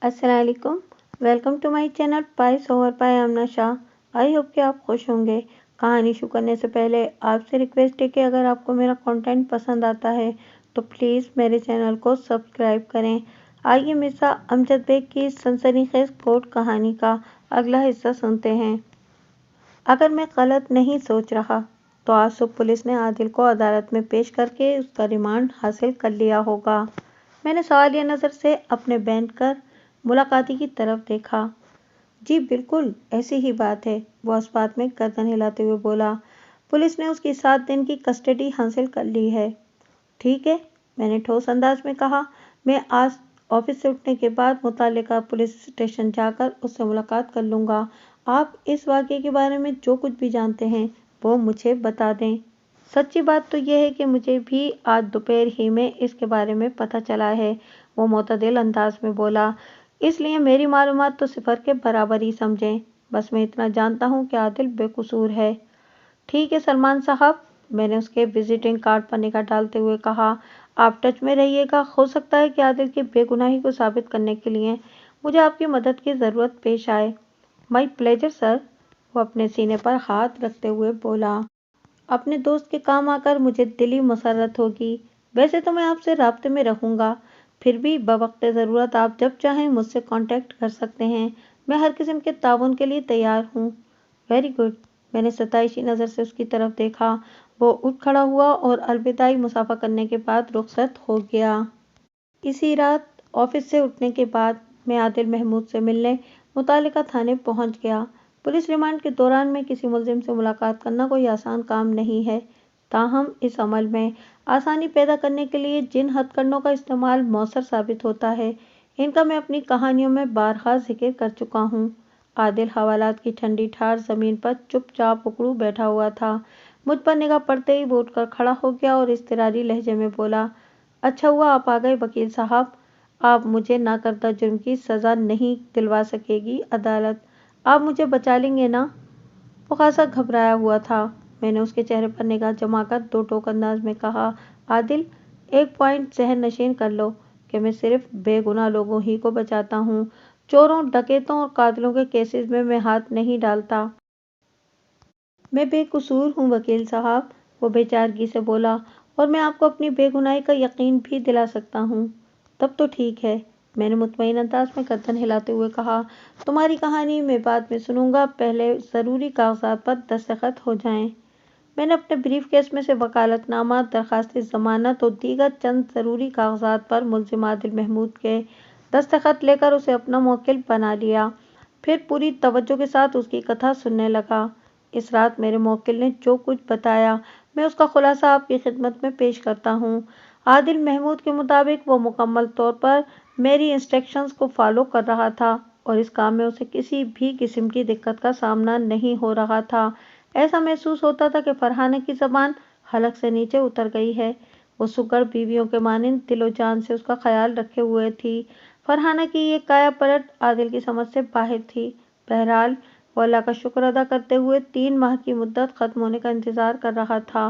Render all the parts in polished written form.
अस्सलाम वालेकुम। Welcome to my channel पाइस ओवर पाई आमना शाह। आई होप कि आप खुश होंगे। कहानी शुरू करने से पहले आपसे रिक्वेस्ट है कि अगर आपको मेरा कंटेंट पसंद आता है तो प्लीज़ मेरे चैनल को सब्सक्राइब करें। आइए मिर्ज़ा अमजद बेग की सनसनीखेज कोर्ट कहानी का अगला हिस्सा सुनते हैं। अगर मैं गलत नहीं सोच रहा तो आज सुबह पुलिस ने आदिल को अदालत में पेश करके उसका रिमांड हासिल कर लिया होगा। मैंने सवालिया नज़र से अपने बैंकर मुलाकाती की तरफ देखा। जी बिल्कुल, ऐसी ही बात है, वो इस बात में गर्दन हिलाते हुए बोला। पुलिस ने उसकी 7 दिन की कस्टडी हासिल कर ली है। ठीक है, मैंने ठोस अंदाज में कहा। मैं आज ऑफिस से उठने के बाद मुतालिका पुलिस स्टेशन जाकर उससे मुलाकात कर लूँगा। आप इस वाक़ये के बारे में जो कुछ भी जानते हैं वो मुझे बता दें। सच्ची बात तो यह है कि मुझे भी आज दोपहर ही में इसके बारे में पता चला है, वो मोतदिल अंदाज में बोला। इसलिए मेरी मालूमात तो सिफर के बराबर ही समझें। बस मैं इतना जानता हूँ कि आदिल बेकसूर है। ठीक है सलमान साहब, मैंने उसके विजिटिंग कार्ड पर निगाह डालते हुए कहा। आप टच में रहिएगा। हो सकता है कि आदिल की बेगुनाही को साबित करने के लिए मुझे आपकी मदद की ज़रूरत पेश आए। माई प्लेजर सर, वो अपने सीने पर हाथ रखते हुए बोला। अपने दोस्त के काम आकर मुझे दिली मसरत होगी। वैसे तो मैं आपसे राब्ते में रहूँगा, फिर भी बवक्त ज़रूरत आप जब चाहें मुझसे कांटेक्ट कर सकते हैं। मैं हर किस्म के ताउन के लिए तैयार हूँ। वेरी गुड, मैंने सताइशी नज़र से उसकी तरफ देखा। वो उठ खड़ा हुआ और अलविदाई मुसाफा करने के बाद रुखसत हो गया। इसी रात ऑफिस से उठने के बाद मैं आदिल महमूद से मिलने मुतालिका थाने पहुंच गया। पुलिस रिमांड के दौरान में किसी मुलजिम से मुलाकात करना कोई आसान काम नहीं है। ताहम इस अमल में आसानी पैदा करने के लिए जिन हथकंडों का इस्तेमाल मौसर साबित होता है, इनका मैं अपनी कहानियों में बारहा जिक्र कर चुका हूँ। आदिल हवालात की ठंडी ठार जमीन पर चुपचाप उकड़ू बैठा हुआ था। मुझ पर निगाह पड़ते ही वो उठकर खड़ा हो गया और इज़्तिरारी लहजे में बोला, अच्छा हुआ आप आ गए वकील साहब। आप मुझे नाकर्दा जुर्म की सज़ा नहीं दिलवा सकेगी अदालत। आप मुझे बचा लेंगे ना? वो खासा घबराया हुआ था। मैंने उसके चेहरे पर निगाह जमाकर दो टोक अंदाज में कहा, आदिल, एक पॉइंट जहन नशीन कर लो कि मैं सिर्फ बेगुनाह लोगों ही को बचाता हूँ। चोरों, डकैतों और कातिलों के केसेस में मैं हाथ नहीं डालता। मैं बेकसूर हूँ वकील साहब, वो बेचारगी से बोला, और मैं आपको अपनी बेगुनाही का यकीन भी दिला सकता हूँ। तब तो ठीक है, मैंने मुतमईन अंदाज में गर्दन हिलाते हुए कहा। तुम्हारी कहानी मैं बाद में सुनूंगा, पहले ज़रूरी कागजात पर दस्तखत हो जाएं। मैंने अपने ब्रीफ केस में से वकालतनामा, दरखास्त जमानत और दीगर चंद ज़रूरी कागजात पर मुल्जिम आदिल महमूद के दस्तखत लेकर उसे अपना मुवक्किल बना लिया। फिर पूरी तवज्जो के साथ उसकी कथा सुनने लगा। इस रात मेरे मुवक्किल ने जो कुछ बताया, मैं उसका खुलासा आपकी खिदमत में पेश करता हूँ। आदिल महमूद के मुताबिक वो मुकम्मल तौर पर मेरी इंस्ट्रक्शंस को फॉलो कर रहा था और इस काम में उसे किसी भी किस्म की दिक्कत का सामना नहीं हो रहा था। ऐसा महसूस होता था कि फरहाना की ज़बान हलक से नीचे उतर गई है। वो सुगर बीवियों के मानिंद दिलो जान से उसका ख्याल रखे हुए थी। फरहाना की ये काया पलट आदिल की समझ से बाहर थी। बहरहाल वो अल्लाह का शुक्र अदा करते हुए 3 माह की मुद्दत ख़त्म होने का इंतज़ार कर रहा था।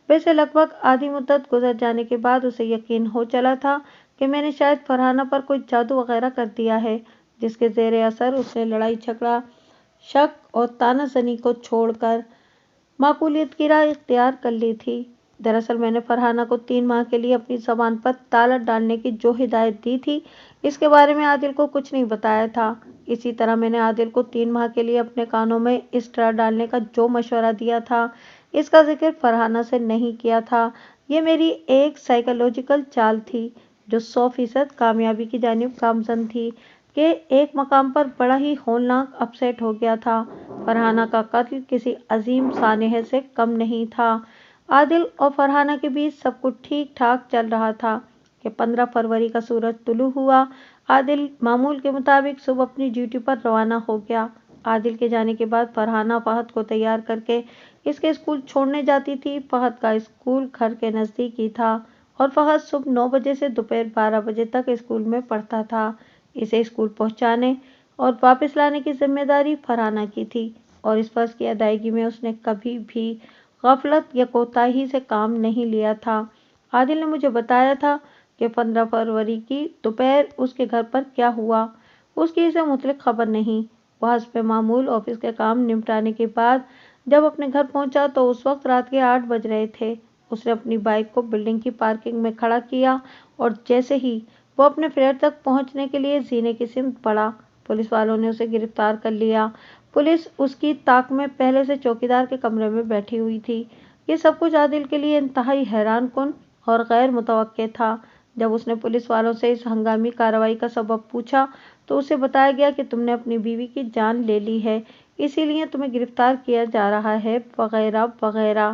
वैसे लगभग आधी मुद्दत गुजर जाने के बाद उसे यकीन हो चला था कि मैंने शायद फरहाना पर कोई जादू वगैरह कर दिया है, जिसके ज़ेर असर उसने लड़ाई झगड़ा, शक और तानाजनी को छोड़कर माकूलियत की राह इख्तियार कर ली थी। दरअसल मैंने फरहाना को 3 माह के लिए अपनी ज़बान पर ताला डालने की जो हिदायत दी थी, इसके बारे में आदिल को कुछ नहीं बताया था। इसी तरह मैंने आदिल को 3 माह के लिए अपने कानों में स्ट्रा डालने का जो मशवरा दिया था, इसका जिक्र फरहाना से नहीं किया था। ये मेरी एक साइकोलॉजिकल चाल थी जो 100% कामयाबी की जानिब गामज़न थी कि एक मकाम पर बड़ा ही होलनाक अपसेट हो गया था। फरहाना का कत्ल किसी अजीम सानह से कम नहीं था। आदिल और फरहाना के बीच सब कुछ ठीक ठाक चल रहा था कि 15 फरवरी का सूरज तुलू हुआ। आदिल मामूल के मुताबिक सुबह अपनी ड्यूटी पर रवाना हो गया। आदिल के जाने के बाद फरहाना फहद को तैयार करके इसके स्कूल छोड़ने जाती थी। फहद का स्कूल घर के नज़दीक ही था और फहद सुबह 9 बजे से दोपहर 12 बजे तक स्कूल में पढ़ता था। इसे स्कूल पहुंचाने और वापस लाने की जिम्मेदारी फरहाना की थी और इस फर्ज की अदायगी में उसने कभी भी गफलत या कोताही से काम नहीं लिया था। आदिल ने मुझे बताया था कि 15 फरवरी की दोपहर उसके घर पर क्या हुआ। اس کی اسے متعلق خبر نہیں۔ وہ حسب معمول آفس کے کام نمٹانے کے بعد جب اپنے گھر پہنچا تو اس وقت رات کے 8 بج رہے تھے۔ اس نے اپنی بائک کو بلڈنگ کی پارکنگ میں کھڑا کیا اور جیسے ہی وہ اپنے فلیٹ تک پہنچنے کے لیے زینے کی سمت بڑھا، پولیس والوں نے اسے گرفتار کر لیا۔ پولیس اس کی طاق میں پہلے سے چوکیدار کے کمرے میں بیٹھی ہوئی تھی۔ یہ سب کچھ عادل کے لیے انتہائی حیران کن اور غیر متوقع تھا۔ جب اس نے پولیس والوں سے اس ہنگامی کارروائی کا سبب پوچھا تو اسے بتایا گیا کہ تم نے اپنی بیوی کی جان لے لی ہے، اسی لیے تمہیں گرفتار کیا جا رہا ہے، وغیرہ وغیرہ۔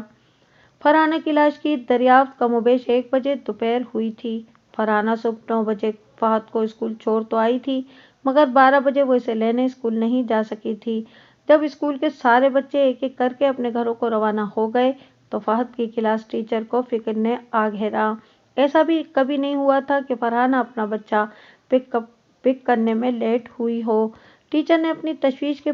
فرحانہ کی لاش کی دریافت کم و بیش 1 بجے دوپہر ہوئی تھی۔ فرحانہ صبح 9 بجے فہد کو اسکول چھوڑ تو آئی تھی، مگر 12 بجے وہ اسے لینے اسکول نہیں جا سکی تھی۔ جب اسکول کے سارے بچے ایک ایک کر کے اپنے گھروں کو روانہ ہو گئے تو فہد کی کلاس ٹیچر کو فکر نے آ گھیرا۔ ایسا بھی کبھی نہیں ہوا تھا کہ فرحانہ اپنا بچہ پک کرنے میں لیٹ ہوئی ہو۔ ٹیچر نے اپنی تشویش کے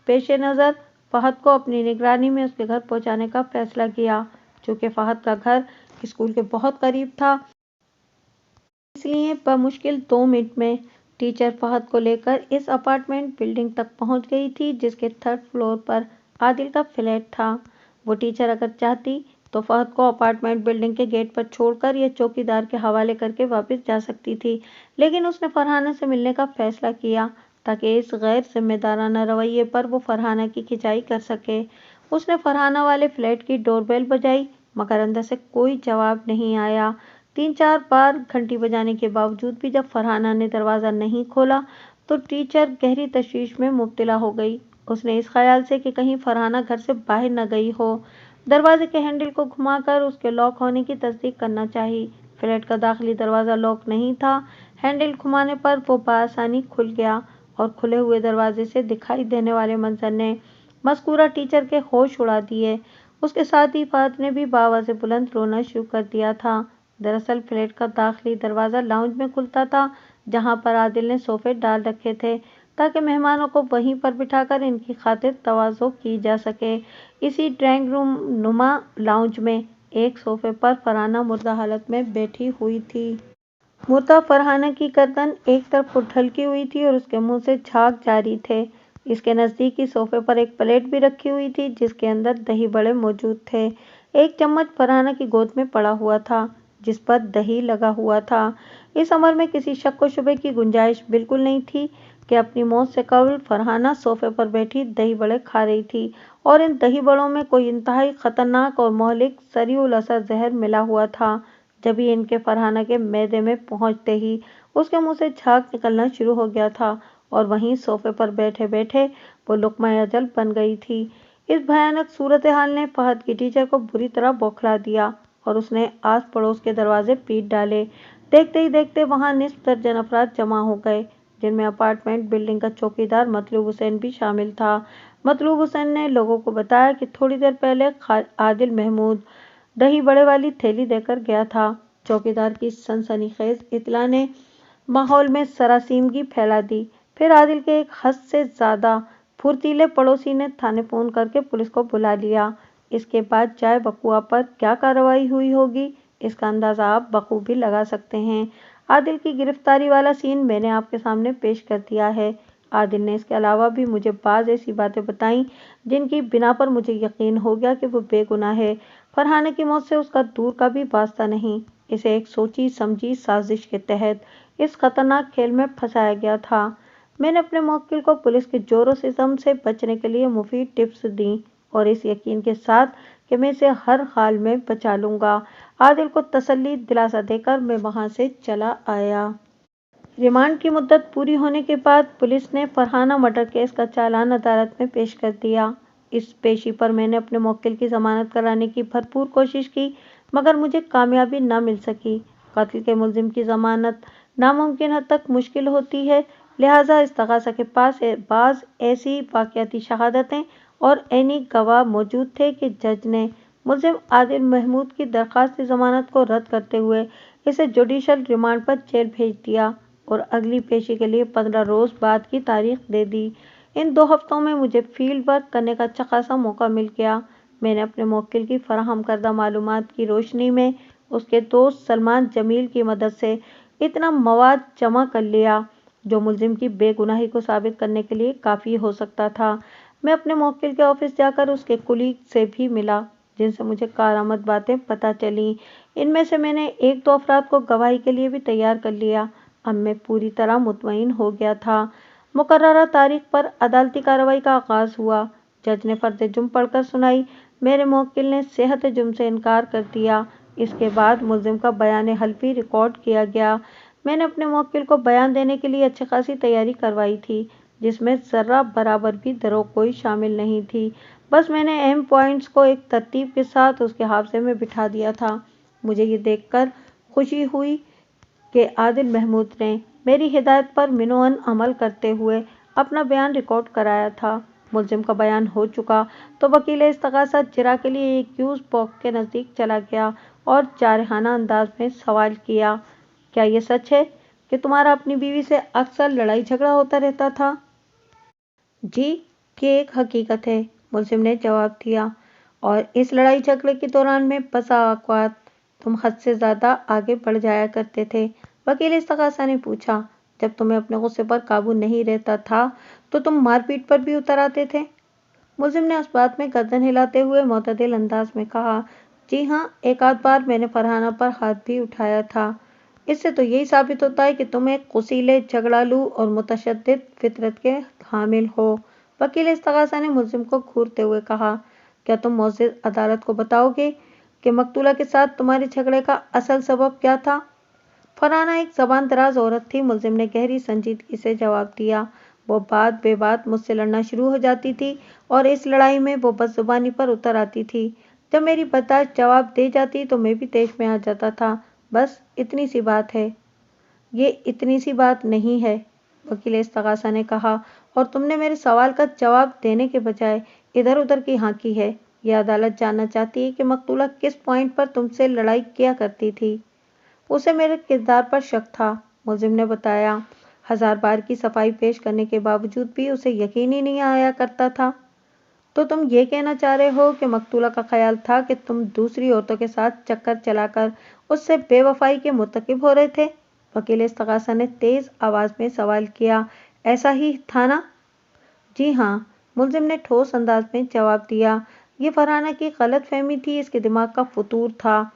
پیش نظر فہد کو اپنی نگرانی میں اس کے گھر پہنچانے کا فیصلہ کیا۔ چونکہ فہد کا گھر اسکول کے بہت قریب تھا، اس لیے بمشکل 2 منٹ میں ٹیچر فہد کو لے کر اس اپارٹمنٹ بلڈنگ تک پہنچ گئی تھی جس کے 3rd فلور پر عادل کا فلیٹ تھا۔ وہ ٹیچر اگر چاہتی تو فہد کو اپارٹمنٹ بلڈنگ کے گیٹ پر چھوڑ کر یا چوکیدار کے حوالے کر کے واپس جا سکتی تھی، لیکن اس نے فرحانہ سے ملنے کا فیصلہ کیا تاکہ اس غیر ذمہ دارانہ رویے پر وہ فرحانہ کی کھچائی کر سکے۔ اس نے فرحانہ والے فلیٹ کی ڈور بیل بجائی مگر اندر سے کوئی جواب نہیں آیا۔ 3-4 بار گھنٹی بجانے کے باوجود بھی جب فرحانہ نے دروازہ نہیں کھولا تو ٹیچر گہری تشویش میں مبتلا ہو گئی۔ اس نے اس خیال سے کہ کہیں فرحانہ گھر سے باہر نہ گئی ہو، دروازے کے ہینڈل کو گھما کر اس کے لاک ہونے کی تصدیق کرنا چاہی۔ فلیٹ کا داخلی دروازہ لاک نہیں تھا۔ ہینڈل گھمانے پر وہ بآسانی کھل گیا اور کھلے ہوئے دروازے سے دکھائی دینے والے منظر نے مذکورہ ٹیچر کے ہوش اڑا دیے۔ اس کے ساتھ ہی فہد نے بھی بآواز بلند رونا شروع کر دیا تھا۔ دراصل فلیٹ کا داخلی دروازہ لاؤنج میں کھلتا تھا جہاں پر عادل نے صوفے ڈال رکھے تھے تاکہ مہمانوں کو وہیں پر بٹھا کر ان کی خاطر تواضع کی جا سکے۔ اسی ڈرائنگ روم نما لاؤنج میں ایک صوفے پر فرحانہ مردہ حالت میں بیٹھی ہوئی تھی۔ مردہ فرحانہ کی گردن ایک طرف کو ڈھلکی ہوئی تھی اور اس کے منہ سے جھاگ جاری تھے۔ اس کے نزدیک ہی صوفے پر ایک پلیٹ بھی رکھی ہوئی تھی جس کے اندر دہی بڑے موجود تھے۔ ایک چمچ فرحانہ کی گود میں پڑا ہوا تھا جس پر دہی لگا ہوا تھا۔ اس امر میں کسی شک و شبے کی گنجائش بالکل نہیں تھی کہ اپنی موت سے قبل فرحانہ صوفے پر بیٹھی دہی بڑے کھا رہی تھی اور ان دہی بڑوں میں کوئی انتہائی خطرناک اور مہلک سریع الاثر زہر ملا ہوا تھا۔ جبھی ان کے فرحانہ کے معدے میں پہنچتے ہی اس کے منہ سے جھاگ نکلنا شروع ہو گیا تھا اور وہیں صوفے پر بیٹھے بیٹھے وہ لقمہ اجل بن گئی تھی۔ اس بھیانک صورتحال نے فہد کی ٹیچر کو بری طرح بوکھلا دیا اور اس نے آس پڑوس کے دروازے پیٹ ڈالے۔ دیکھتے ہی دیکھتے وہاں نصف درجن افراد جمع ہو گئے جن میں اپارٹمنٹ بلڈنگ کا چوکیدار مطلوب حسین بھی شامل تھا۔ مطلوب حسین نے لوگوں کو بتایا کہ تھوڑی دیر پہلے عادل محمود دہی بڑے والی تھیلی دے کر گیا تھا۔ چوکیدار کی سنسنی خیز اطلاع نے ماحول میں سراسیمگی پھیلا دی۔ پھر عادل کے ایک حد سے زیادہ پھرتیلے پڑوسی نے تھانے فون کر کے پولیس کو بلا لیا۔ اس کے بعد جائے وقوعہ پر کیا کارروائی ہوئی ہوگی اس کا اندازہ آپ بخوبی لگا سکتے ہیں۔ عادل کی گرفتاری والا سین میں نے آپ کے سامنے پیش کر دیا ہے۔ عادل نے اس کے علاوہ بھی مجھے بعض ایسی باتیں بتائیں جن کی بنا پر مجھے یقین ہو گیا کہ وہ بے گناہ ہے۔ فرحانہ کی موت سے اس کا دور کا بھی واسطہ نہیں۔ اسے ایک سوچی سمجھی سازش کے تحت اس خطرناک کھیل میں پھنسایا گیا تھا۔ میں نے اپنے موکل کو پولیس کے جور و ستم سے بچنے کے لیے مفید ٹپس دیں اور اس یقین کے ساتھ کہ میں اسے ہر حال میں بچا لوں گا۔ عادل کو تسلی دلاسا دے کر میں وہاں سے چلا آیا۔ ریمانڈ کی مدت پوری ہونے کے بعد پولیس نے فرحانہ مرڈر کیس کا چالان عدالت میں پیش کر دیا۔ اس پیشی پر میں نے اپنے موکل کی ضمانت کرانے کی بھرپور کوشش کی مگر مجھے کامیابی نہ مل سکی۔ قتل کے ملزم کی ضمانت ناممکن حد تک مشکل ہوتی ہے، لہٰذا استغاثہ کے پاس بعض ایسی واقعاتی شہادتیں اور عینی گواہ موجود تھے کہ جج نے ملزم عادل محمود کی درخواست ضمانت کو رد کرتے ہوئے اسے جوڈیشل ریمانڈ پر جیل بھیج دیا اور اگلی پیشی کے لیے 15 روز بعد کی تاریخ دے دی۔ ان 2 ہفتوں میں مجھے فیلڈ ورک کرنے کا اچھا خاصا موقع مل گیا۔ میں نے اپنے موکل کی فراہم کردہ معلومات کی روشنی میں اس کے دوست سلمان جمیل کی مدد سے اتنا مواد جمع کر لیا जो मुलजिम की बेगुनाही को साबित करने के लिए काफ़ी हो सकता था। मैं अपने मुवक्किल के ऑफिस जाकर उसके कुलीग से भी मिला, जिनसे मुझे कारामद बातें पता चलीं। इनमें से मैंने एक दो अफराद को गवाही के लिए भी तैयार कर लिया। अब मैं पूरी तरह मुतमईन हो गया था। मुकर्ररा तारीख पर अदालती कार्रवाई का आगाज़ हुआ। जज ने फर्द जुर्म पढ़कर सुनाई। मेरे मुवक्किल ने सेहत जुर्म से इनकार कर दिया। इसके बाद मुलजिम का बयान हल्फी रिकॉर्ड किया गया। मैंने अपने मुवक्किल को बयान देने के लिए अच्छी खासी तैयारी करवाई थी, जिसमें ज़र्रा बराबर भी दरोगोई शामिल नहीं थी। बस मैंने अहम पॉइंट्स को एक तरतीब के साथ उसके हाफजे में बिठा दिया था। मुझे ये देखकर खुशी हुई कि आदिल महमूद ने मेरी हिदायत पर मिनोअन अमल करते हुए अपना बयान रिकॉर्ड कराया था। मुलजिम का बयान हो चुका तो वकील इस्तग़ासा जिरा के लिए एक क्यूज बॉक्स के नज़दीक चला गया और जारहाना अंदाज में सवाल किया, क्या ये सच है कि तुम्हारा अपनी बीवी से अक्सर लड़ाई झगड़ा होता रहता था? जी, ये एक हकीकत है, मुलजिम ने जवाब दिया। और इस लड़ाई झगड़े के दौरान में बसा औक़ात तुम हद से ज़्यादा आगे बढ़ जाया करते थे। वकील इस्तग़ासा ने पूछा, जब तुम्हें अपने गुस्से पर काबू नहीं रहता था तो तुम मारपीट पर भी उतर आते थे? मुलजिम ने उस बात में गर्दन हिलाते हुए मोतदिल अंदाज में कहा, जी हाँ, एक आध बार मैंने फरहाना पर हाथ भी उठाया था। इससे तो यही साबित होता है कि तुम एक कुसीले, झगड़ालू और मुतशद्दिद फितरत के हामिल हो। वकील इस्तग़ासा ने मुलजिम को घूरते हुए कहा, क्या तुम मौज़िज़ अदालत को बताओगे कि मकतूला के साथ तुम्हारे झगड़े का असल सबब क्या था? फरहाना एक ज़बान दराज औरत थी, मुलजिम ने गहरी संजीदगी से जवाब दिया। वो बात बेबात मुझसे लड़ना शुरू हो जाती थी और इस लड़ाई में वो बदज़ुबानी पर उतर आती थी। जब मेरी बर्दाश्त जवाब दे जाती तो मैं भी तेश में आ जाता था। बस इतनी सी बात है। ये इतनी सी बात नहीं है, वकील इस्तग़ासा ने कहा, और तुमने मेरे सवाल का जवाब देने के बजाय इधर उधर की हाँकी है। यह अदालत जानना चाहती है कि मकतूला किस पॉइंट पर तुमसे लड़ाई किया करती थी। उसे मेरे किरदार पर शक था, मुलजिम ने बताया। 1000 बार की सफाई पेश करने के बावजूद भी उसे यकीन ही नहीं आया करता था। तो तुम ये कहना चाह रहे हो कि मकतूला का ख्याल था कि तुम दूसरी औरतों के साथ चक्कर चलाकर उससे बेवफाई के मुर्तकिब हो रहे थे? वकील इस्तग़ासा ने तेज आवाज में सवाल किया। ऐसा ही था ना? जी हाँ, मुलजिम ने ठोस अंदाज में जवाब दिया। ये फरहाना की गलत फहमी थी, इसके दिमाग का फतूर था,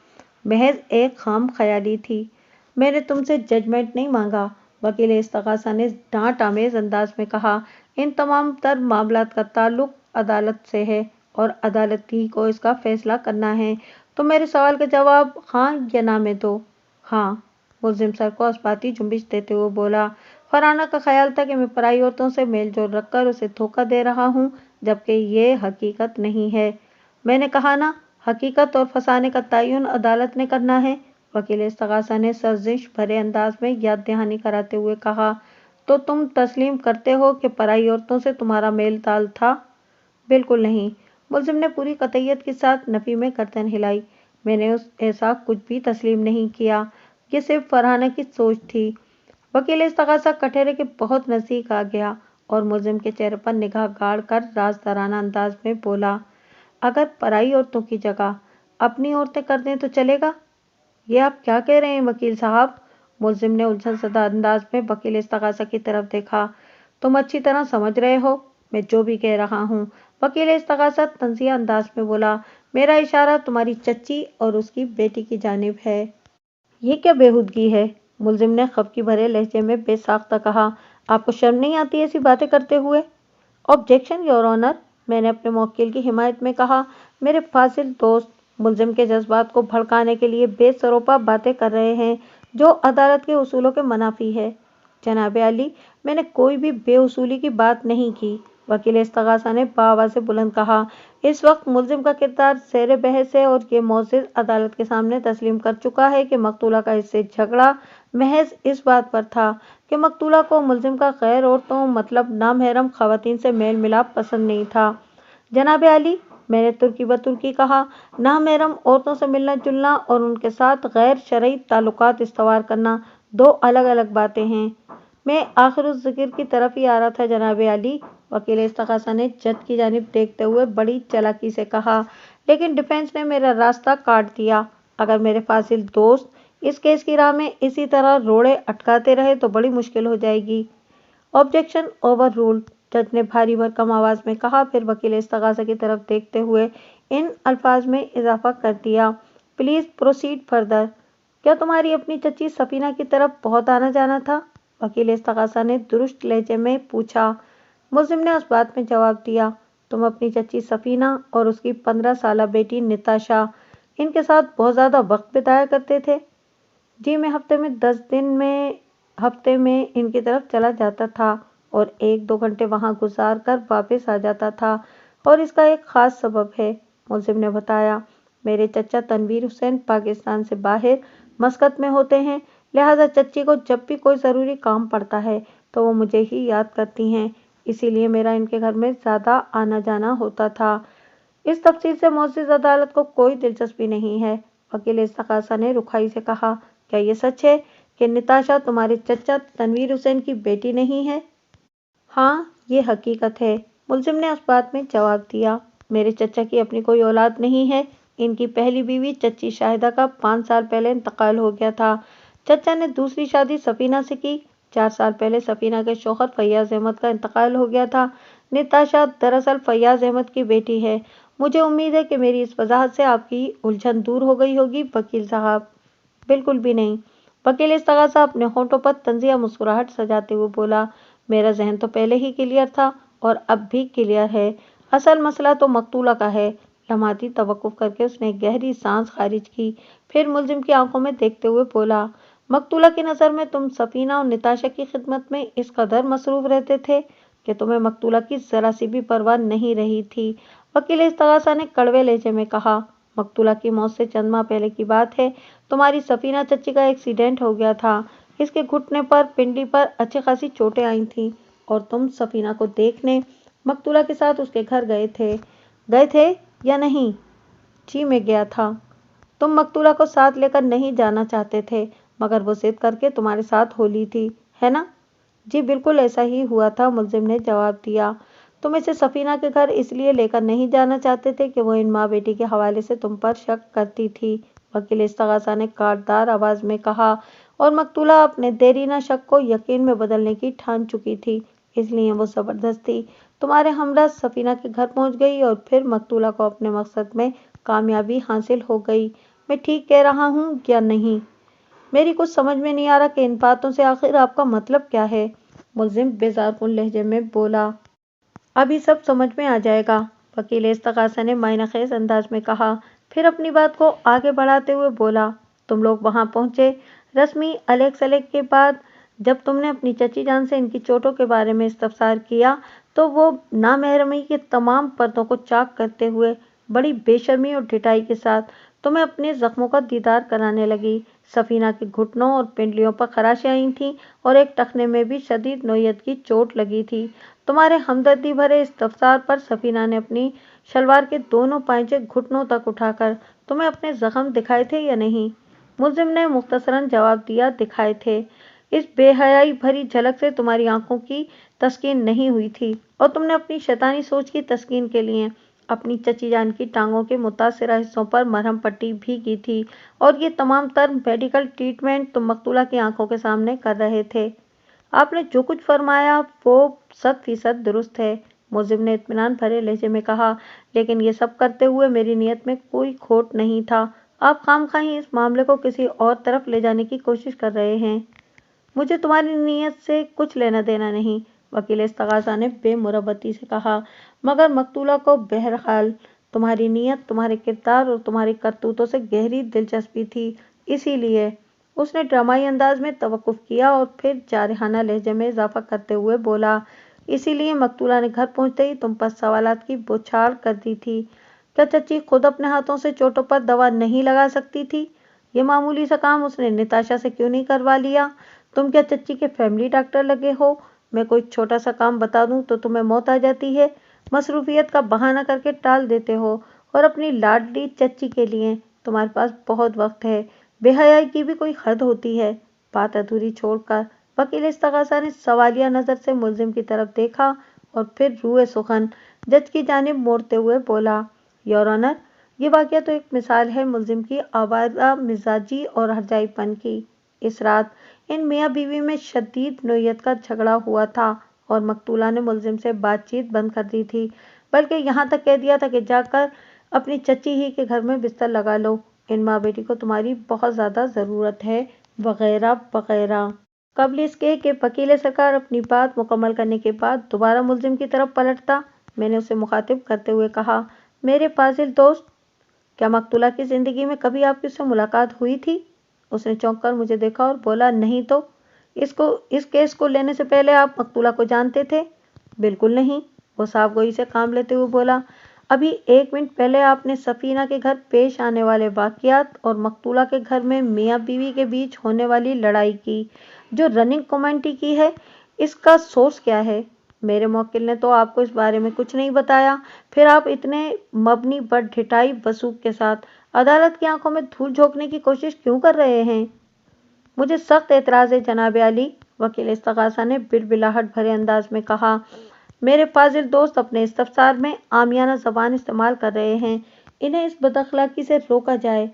महज एक खाम ख्याली थी। मैंने तुमसे जजमेंट नहीं मांगा, वकील इस्तग़ासा ने डांट आमेज अंदाज में कहा। इन तमाम तर मामलात का ताल्लुक अदालत से है और अदालत ही को इसका फैसला करना है। तो मेरे सवाल का जवाब हाँ या ना में दो। हाँ, मुलजिम सर को अस्बाती जुम्बिश देते हुए बोला। फरहाना का ख्याल था कि मैं पराई औरतों से मेल जोल रखकर उसे धोखा दे रहा हूँ, जबकि ये हकीकत नहीं है। मैंने कहा ना, हकीकत और फसाने का तयन अदालत ने करना है, वकील इस्तग़ासा ने सर्जिश भरे अंदाज में याद दहानी कराते हुए कहा। तो तुम तस्लीम करते हो कि पराई औरतों से तुम्हारा मेल ताल था? बिल्कुल नहीं, मुलजिम ने पूरी कतईयत के साथ नफी में गर्दन हिलाई। मैंने ऐसा कुछ भी तस्लीम नहीं किया, ये सिर्फ फरहाना की सोच थी। वकील इस्तग़ासा कटहरे के बहुत नज़दीक आ गया और मुलजिम के चेहरे पर निगाह गाड़ कर राजदाराना अंदाज में बोला, अगर पराई औरतों की जगह अपनी औरतें कर दें तो चलेगा? ये आप क्या कह रहे हैं वकील साहब? मुलजिम ने उलझन ज़दा अंदाज में वकील इस्तग़ासा की तरफ देखा। तुम अच्छी तरह समझ रहे हो मैं जो भी कह रहा हूँ, वकील इस्तग़ासा तंज़िया अंदाज में बोला। मेरा इशारा तुम्हारी चच्ची और उसकी बेटी की जानिब है। ये क्या बेहूदगी है? मुलजिम ने खफकी भरे लहजे में बेसाख्ता कहा। आपको शर्म नहीं आती ऐसी बातें करते हुए? ऑब्जेक्शन योर ऑनर, मैंने अपने मुवक्किल की हिमायत में कहा। मेरे फाजिल दोस्त मुलजिम के जज्बात को भड़काने के लिए बेसरोपा बातें कर रहे हैं जो अदालत के उसूलों के मुनाफी है। जनाब अली, मैंने कोई भी बेउसूली की बात नहीं की, वकील इस्तग़ासा ने बाआवाज़ से बुलंद कहा। इस वक्त मुलजिम का किरदार ज़ेर बहस है और ये मौज़िज़ अदालत के सामने तस्लीम कर चुका है कि मकतूला का इससे झगड़ा महज इस बात पर था कि मकतूला को मुलजिम का गैर औरतों मतलब नामहरम ख़वातीन से मेल मिलाप पसंद नहीं था। जनाब अली, मैंने तुर्की ब तुर्की कहा, नामहरम औरतों से मिलना जुलना और उनके साथ गैर शरई ताल्लुकात इस्तवार करना दो अलग अलग बातें हैं। मैं आखिर उस ज़िक्र की तरफ ही आ रहा था जनाब अली, वकील इस्तग़ासा ने जज की जानिब देखते हुए बड़ी चालाकी से कहा। लेकिन डिफेंस ने मेरा रास्ता काट दिया। अगर मेरे फाजिल दोस्त इस केस की राह में इसी तरह रोड़े अटकाते रहे तो बड़ी मुश्किल हो जाएगी। ऑब्जेक्शन ओवर रूल्ड, जज ने भारी भरकम आवाज में कहा। फिर वकील इस्तगासा की तरफ देखते हुए इन अल्फाज में इजाफा कर दिया, प्लीज प्रोसीड फर्दर। क्या तुम्हारी अपनी चची सफीना की तरफ बहुत आना जाना था? वकील इस्तगासा ने दुरुस्त लहजे में पूछा। मुल्जिम ने उस बात में जवाब दिया, तुम अपनी चची सफीना और उसकी 15 साला बेटी निताशा, इनके साथ बहुत ज़्यादा वक्त बिताया करते थे? जी, मैं हफ्ते में 10 दिन में हफ्ते में इनकी तरफ चला जाता था और 1-2 घंटे वहाँ गुजार कर वापस आ जाता था, और इसका एक ख़ास सबब है, मुल्जिम ने बताया। मेरे चचा तनवीर हुसैन पाकिस्तान से बाहर मस्कत में होते हैं, लिहाजा चच्ची को जब भी कोई ज़रूरी काम पड़ता है तो वो मुझे ही याद करती हैं, इसीलिए मेरा इनके घर में ज़्यादा आना जाना होता था। इस तफसील से मुअज़्ज़ज़ अदालत को कोई दिलचस्पी नहीं है। वकील इस्तगासा ने रुखाई से कहा, क्या ये सच है कि निताशा तुम्हारे चचा तनवीर हुसैन की बेटी नहीं है? हाँ, ये हकीकत है, मुल्जिम ने उस बात में जवाब दिया। मेरे चचा की अपनी कोई औलाद नहीं है। इनकी पहली बीवी चच्ची शाहिदा का 5 साल पहले इंतकाल हो गया था। चचा ने दूसरी शादी सफीना से की। 4 साल पहले सफीना के शौहर फैयाज अहमद का इंतकाल हो गया था। निताशा दरअसल फैयाज अहमद की बेटी है। मुझे उम्मीद है कि मेरी इस वजाहत से आपकी उलझन दूर हो गई होगी वकील साहब। बिल्कुल भी नहीं, वकील इस्तगासा अपने होठों पर तंजिया मुस्कुराहट सजाते हुए बोला, मेरा जहन तो पहले ही क्लियर था और अब भी क्लियर है। असल मसला तो मकतूला का है। लम्हाती तवक्कुफ करके उसने गहरी सांस खारिज की, फिर मुल्जिम की आंखों में देखते हुए बोला, मकतूला की नज़र में तुम सफीना और निताशा की खिदमत में इस कदर मसरूफ रहते थे कि तुम्हें मकतूला की जरा सी भी परवाह नहीं रही थी। वकील इस्तगासा ने कड़वे लहजे में कहा, मकतूला की मौत से चंद माह पहले की बात है। तुम्हारी सफीना चच्ची का एक्सीडेंट हो गया था। इसके घुटने पर, पिंडली पर अच्छी खासी चोटें आई थीं और तुम सफीना को देखने मकतूला के साथ उसके घर गए थे या नहीं? जी, मैं गया था। तुम मकतूला को साथ लेकर नहीं जाना चाहते थे, मगर वो जिद करके तुम्हारे साथ हो ली थी, है ना? जी, बिल्कुल ऐसा ही हुआ था, मुल्जिम ने जवाब दिया। तुम इसे सफीना के घर इसलिए लेकर नहीं जाना चाहते थे कि वो इन माँ बेटी के हवाले से तुम पर शक करती थी, वकील इस्तगासा ने काटदार आवाज में कहा, और मकतूला अपने देरीना शक को यकीन में बदलने की ठान चुकी थी, इसलिए वो जबरदस्ती तुम्हारे हमरा सफीना के घर पहुंच गई और फिर मकतूला को अपने मकसद में कामयाबी हासिल हो गई। मैं ठीक कह रहा हूँ या नहीं? मेरी कुछ समझ में नहीं आ रहा कि इन बातों से आखिर आपका मतलब क्या है, मुल्जिम बेजारकुन लहजे में बोला। अभी सब समझ में आ जाएगा, वकील इस्तगासा ने मायनाखेज अंदाज में कहा, फिर अपनी बात को आगे बढ़ाते हुए बोला, तुम लोग वहां पहुंचे। रस्मी अलग सलग के बाद जब तुमने अपनी चची जान से इनकी चोटों के बारे में इस्तफसार किया तो वो नामहरमी के तमाम पर्दों को चाक करते हुए बड़ी बेशर्मी और ढिठाई के साथ तुम्हें अपने जख्मों का दीदार कराने लगी। सफीना के घुटनों और पिंडलियों पर खराशें आई थीं और एक टखने में भी शदीद नोयत की चोट लगी थी। तुम्हारे हमदर्दी भरे इस्तफसार पर सफीना ने अपनी शलवार के दोनों पांचे घुटनों तक उठाकर तुम्हें अपने जख्म दिखाए थे या नहीं? मुल्जिम ने मुख्तसरन जवाब दिया, दिखाए थे। इस बेहयाई भरी झलक से तुम्हारी आंखों की तस्कीन नहीं हुई थी और तुमने अपनी शैतानी सोच की तस्कीन के लिए अपनी चची जान की टांगों के मुतासिरा हिस्सों पर मरहम पट्टी भी की थी, और ये तमाम तर मेडिकल ट्रीटमेंट तुम मकतूला की आंखों के सामने कर रहे थे। आपने जो कुछ फरमाया वो 100% दुरुस्त है, मुल्जिम ने इत्मीनान भरे लहजे में कहा, लेकिन ये सब करते हुए मेरी नीयत में कोई खोट नहीं था। आप खामखाही इस मामले को किसी और तरफ ले जाने की कोशिश कर रहे हैं। मुझे तुम्हारी नीयत से कुछ लेना देना नहीं, वकील इस्तगासा ने बेमुरवती से कहा, मगर मकतूला को बहरहाल तुम्हारी नीयत, तुम्हारे किरदार और तुम्हारी करतूतों से गहरी दिलचस्पी थी, इसीलिए। उसने ड्रामाई अंदाज में तवक्कुफ किया और फिर जारहाना लहजे में इजाफा करते हुए बोला, इसीलिए मकतूला ने घर पहुंचते ही तुम पर सवालात की बौछार कर दी थी। क्या चच्ची खुद अपने हाथों से चोटों पर दवा नहीं लगा सकती थी? ये मामूली सा काम उसने निताशा से क्यों नहीं करवा लिया? तुम क्या चच्ची के फैमिली डॉक्टर लगे हो? मैं कोई छोटा सा काम बता दूं तो तुम्हें मौत आ जाती है। मसरूफियत का बहाना करके टाल देते हो, और अपनी लाडली चच्ची के लिए तुम्हारे पास बहुत वक्त है। बेहयाई की भी कोई हद होती है। बात अधूरी छोड़कर वकील इस्तगासा ने सवालिया नजर से मुल्जिम की तरफ देखा और फिर रूए सुखन जज की जानिब मोड़ते हुए बोला, योर ऑनर, ये वाकया तो एक मिसाल है मुल्जिम की आवारा मिजाजी और हरजाईपन की। इस रात ان میاں بیوی میں شدید نوعیت کا جھگڑا ہوا تھا اور مقتولہ نے ملزم سے بات چیت بند کر دی تھی، بلکہ یہاں تک کہہ دیا تھا کہ جا کر اپنی چچی ہی کے گھر میں بستر لگا لو، ان ماں بیٹی کو تمہاری بہت زیادہ ضرورت ہے، وغیرہ وغیرہ۔ قبل اس کے کہ وکیل سرکار اپنی بات مکمل کرنے کے بعد دوبارہ ملزم کی طرف پلٹتا، میں نے اسے مخاطب کرتے ہوئے کہا، میرے فاضل دوست، کیا مقتولہ کی زندگی میں کبھی آپ کی اس سے ملاقات ہوئی تھی؟ اس نے چونک کر مجھے دیکھا اور بولا، نہیں تو؟ اس کیس کو لینے سے پہلے آپ مقتولہ کو جانتے تھے؟ بالکل نہیں، وہ صاف گوئی سے کام لیتے ہوئے بولا، ابھی 1 منٹ پہلے آپ نے سفینہ کے گھر پیش آنے والے واقعات اور مقتولہ کے گھر میں میاں بیوی کے بیچ ہونے والی لڑائی کی جو رننگ کمنٹری کی ہے، اس کا سورس کیا ہے؟ میرے موکل نے تو آپ کو اس بارے میں کچھ نہیں بتایا، پھر آپ اتنے مبنی پر ڈھٹائی وثوق کے ساتھ عدالت کی آنکھوں میں دھول جھونکنے کی کوشش کیوں کر رہے ہیں؟ مجھے سخت اعتراض ہے جناب عالی، وکیل استغاثہ نے بڑبڑاہٹ بھرے انداز میں کہا، میرے فاضل دوست اپنے استفسار میں عامیانہ زبان استعمال کر رہے ہیں، انہیں اس بد اخلاقی سے روکا جائے۔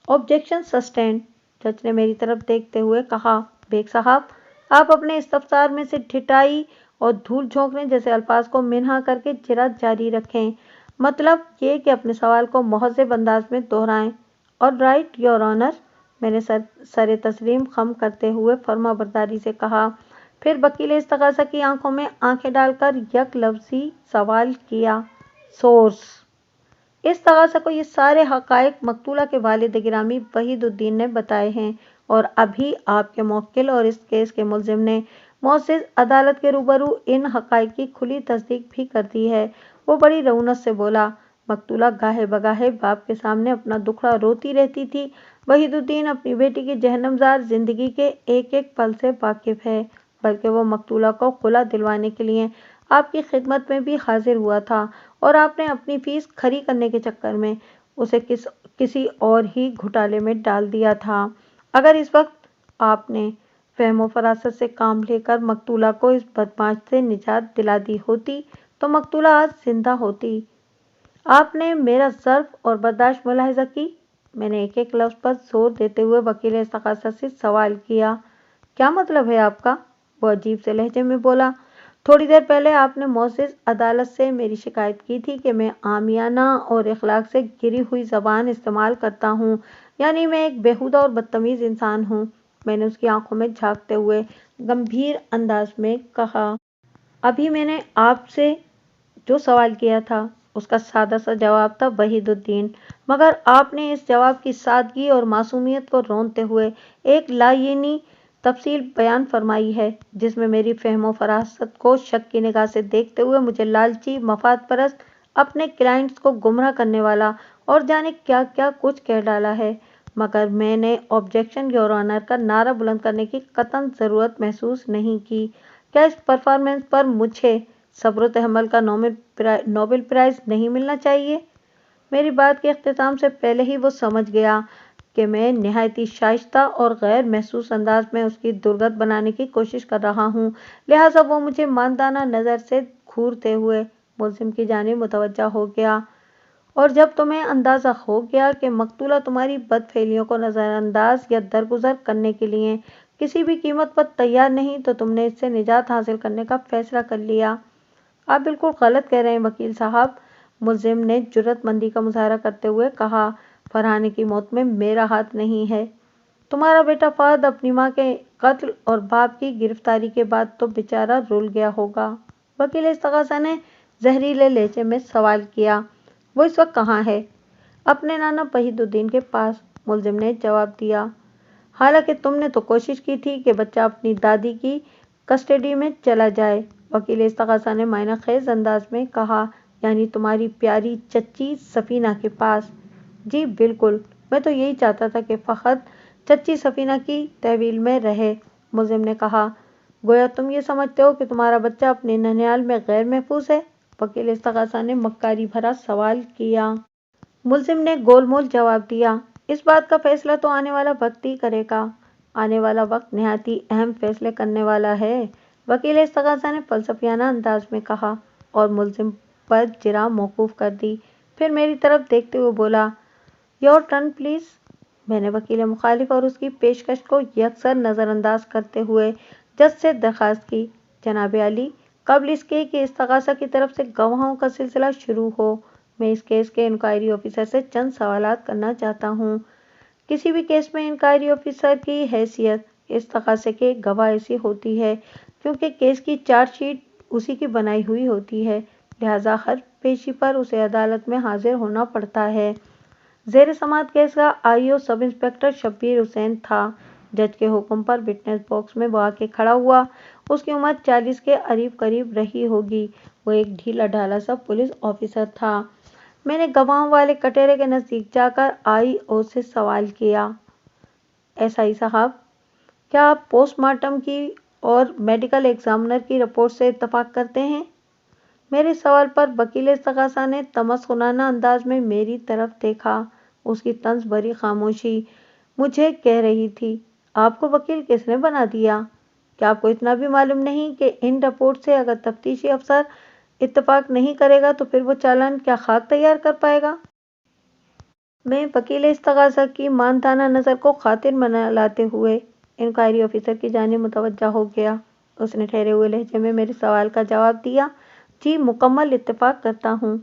آبجیکشن سسٹینڈ، جج نے میری طرف دیکھتے ہوئے کہا، بیگ صاحب، آپ اپنے استفسار میں سے ڈھٹائی اور دھول جھونکنے جیسے الفاظ کو منہا کر کے جرات جاری رکھیں، مطلب یہ کہ اپنے سوال کو مہذب انداز میں دہرائیں۔ اور رائٹ یور آنر، میں نے سر تسلیم خم کرتے ہوئے فرما برداری سے کہا، پھر وکیل استغاثہ کی آنکھوں میں آنکھیں ڈال کر یک لفظی سوال کیا، سورس؟ استغاثہ کو یہ سارے حقائق مقتولہ کے والد گرامی وحید الدین نے بتائے ہیں، اور ابھی آپ کے موکل اور اس کیس کے ملزم نے معزز عدالت کے روبرو ان حقائق کی کھلی تصدیق بھی کر دی ہے۔ وہ بڑی رعونت سے بولا، مقتولہ گاہے بگاہے باپ کے سامنے اپنا دکھڑا روتی رہتی تھی، وحید الدین اپنی بیٹی کی جہنم زار زندگی کے ایک ایک پل سے واقف ہے، بلکہ وہ مقتولہ کو خلا دلوانے کے لیے آپ کی خدمت میں بھی حاضر ہوا تھا، اور آپ نے اپنی فیس کھری کرنے کے چکر میں اسے کسی اور ہی گھوٹالے میں ڈال دیا تھا۔ اگر اس وقت آپ نے فہم و فراست سے کام لے کر مقتولہ کو اس بدمعاش سے نجات دلا دی ہوتی تو مقتولہ آج زندہ ہوتی۔ آپ نے میرا ظرف اور برداشت ملاحظہ کی؟ میں نے ایک ایک لفظ پر زور دیتے ہوئے وکیل استغاثہ سے سوال کیا، کیا مطلب ہے آپ کا؟ وہ عجیب سے لہجے میں بولا، تھوڑی دیر پہلے آپ نے معزز عدالت سے میری شکایت کی تھی کہ میں عامیانہ اور اخلاق سے گری ہوئی زبان استعمال کرتا ہوں، یعنی میں ایک بیہودہ اور بدتمیز انسان ہوں۔ میں نے اس کی آنکھوں میں جھانکتے ہوئے گمبھیر انداز میں کہا، ابھی میں نے آپ سے جو سوال کیا تھا اس کا سادہ سا جواب تھا وحید الدین، مگر آپ نے اس جواب کی سادگی اور معصومیت کو رونتے ہوئے ایک لایعنی تفصیل بیان فرمائی ہے، جس میں میری فہم و فراست کو شک کی نگاہ سے دیکھتے ہوئے مجھے لالچی، مفاد پرست، اپنے کلائنٹس کو گمراہ کرنے والا اور جانے کیا کیا کچھ کہہ ڈالا ہے، مگر میں نے آبجیکشن یور آنر کا نعرہ بلند کرنے کی قطعاً ضرورت محسوس نہیں کی۔ کیا اس پرفارمنس پر مجھے صبر و تحمل کا نوبل پرائز نہیں ملنا چاہیے؟ میری بات کے اختتام سے پہلے ہی وہ سمجھ گیا کہ میں نہایت شائستہ اور غیر محسوس انداز میں اس کی درگت بنانے کی کوشش کر رہا ہوں، لہٰذا وہ مجھے ماندانہ نظر سے گھورتے ہوئے ملزم کی جانب متوجہ ہو گیا، اور جب تمہیں اندازہ ہو گیا کہ مقتولہ تمہاری بدفعلیوں کو نظر انداز یا درگزر کرنے کے لیے کسی بھی قیمت پر تیار نہیں، تو تم نے اس سے نجات حاصل کرنے کا فیصلہ کر لیا۔ آپ بالکل غلط کہہ رہے ہیں وکیل صاحب، ملزم نے جرات مندی کا مظاہرہ کرتے ہوئے کہا، فرحان کی موت میں میرا ہاتھ نہیں ہے۔ تمہارا بیٹا فہد اپنی ماں کے قتل اور باپ کی گرفتاری کے بعد تو بیچارہ رول گیا ہوگا؟ وکیل استغاثہ نے زہریلے لہجے میں سوال کیا۔ وہ اس وقت کہاں ہے؟ اپنے نانا وحید الدین کے پاس، ملزم نے جواب دیا۔ حالانکہ تم نے تو کوشش کی تھی کہ بچہ اپنی دادی کی کسٹڈی میں چلا جائے، وکیل استغاثہ نے معنی خیز انداز میں کہا، یعنی تمہاری پیاری چچی سفینہ کے پاس؟ جی بالکل، میں تو یہی چاہتا تھا کہ فقط چچی سفینہ کی تحویل میں رہے، ملزم نے کہا، گویا تم یہ سمجھتے ہو کہ تمہارا بچہ اپنے ننھیال میں غیر محفوظ ہے؟ وکیل استغاثہ نے مکاری بھرا سوال کیا۔ ملزم نے گول مول جواب دیا، اس بات کا فیصلہ تو آنے والا وقت ہی کرے گا، آنے والا وقت نہایت ہی اہم فیصلے کرنے والا ہے، وکیل استغاثہ نے فلسفیانہ انداز میں کہا، اور ملزم پر جرح موقوف کر دی، پھر میری طرف دیکھتے ہوئے بولا، یور ٹرن پلیز۔ میں نے وکیل مخالف اور اس کی پیشکش کو یکسر نظر انداز کرتے ہوئے جج سے درخواست کی، جناب عالی، قبل اس کے کہ استغاثہ کی طرف سے گواہوں کا سلسلہ شروع ہو، میں اس کیس کے انکوائری آفیسر سے چند سوالات کرنا چاہتا ہوں۔ کسی بھی کیس میں انکوائری آفیسر کی حیثیت استغاثے کے گواہ ایسی ہوتی ہے کیونکہ کیس کی چارج شیٹ اسی کی بنائی ہوئی ہوتی ہے، لہٰذا ہر پیشی پر اسے عدالت میں حاضر ہونا پڑتا ہے۔ زیر سماعت کیس کا آئی.او. سب انسپکٹر شبیر حسین تھا۔ جج کے حکم پر وٹنس باکس میں وہ آ کے کھڑا ہوا۔ اس کی عمر 40 کے قریب رہی ہوگی۔ وہ ایک ڈھیلا ڈھالا سا پولیس آفیسر تھا۔ میں نے گواہوں والے کٹہرے کے نزدیک جا کر آئی.او. سے سوال کیا، ایس.آئی. صاحب، کیا آپ پوسٹ مارٹم کی اور میڈیکل ایگزامینر کی رپورٹ سے اتفاق کرتے ہیں؟ میرے سوال پر وکیل استغاثہ نے تمسخرانہ انداز میں میری طرف دیکھا۔ اس کی طنز بھری خاموشی مجھے کہہ رہی تھی، آپ کو وکیل کس نے بنا دیا؟ کیا آپ کو اتنا بھی معلوم نہیں کہ ان رپورٹ سے اگر تفتیشی افسر اتفاق نہیں کرے گا تو پھر وہ چالان کیا خاک تیار کر پائے گا؟ میں وکیل استغاثہ کی ماندانہ نظر کو خاطر میں لاتے ہوئے انکوائری آفیسر کی جانب متوجہ ہو گیا۔ اس نے ٹھہرے ہوئے لہجے میں میرے سوال کا جواب دیا، جی مکمل اتفاق کرتا ہوں۔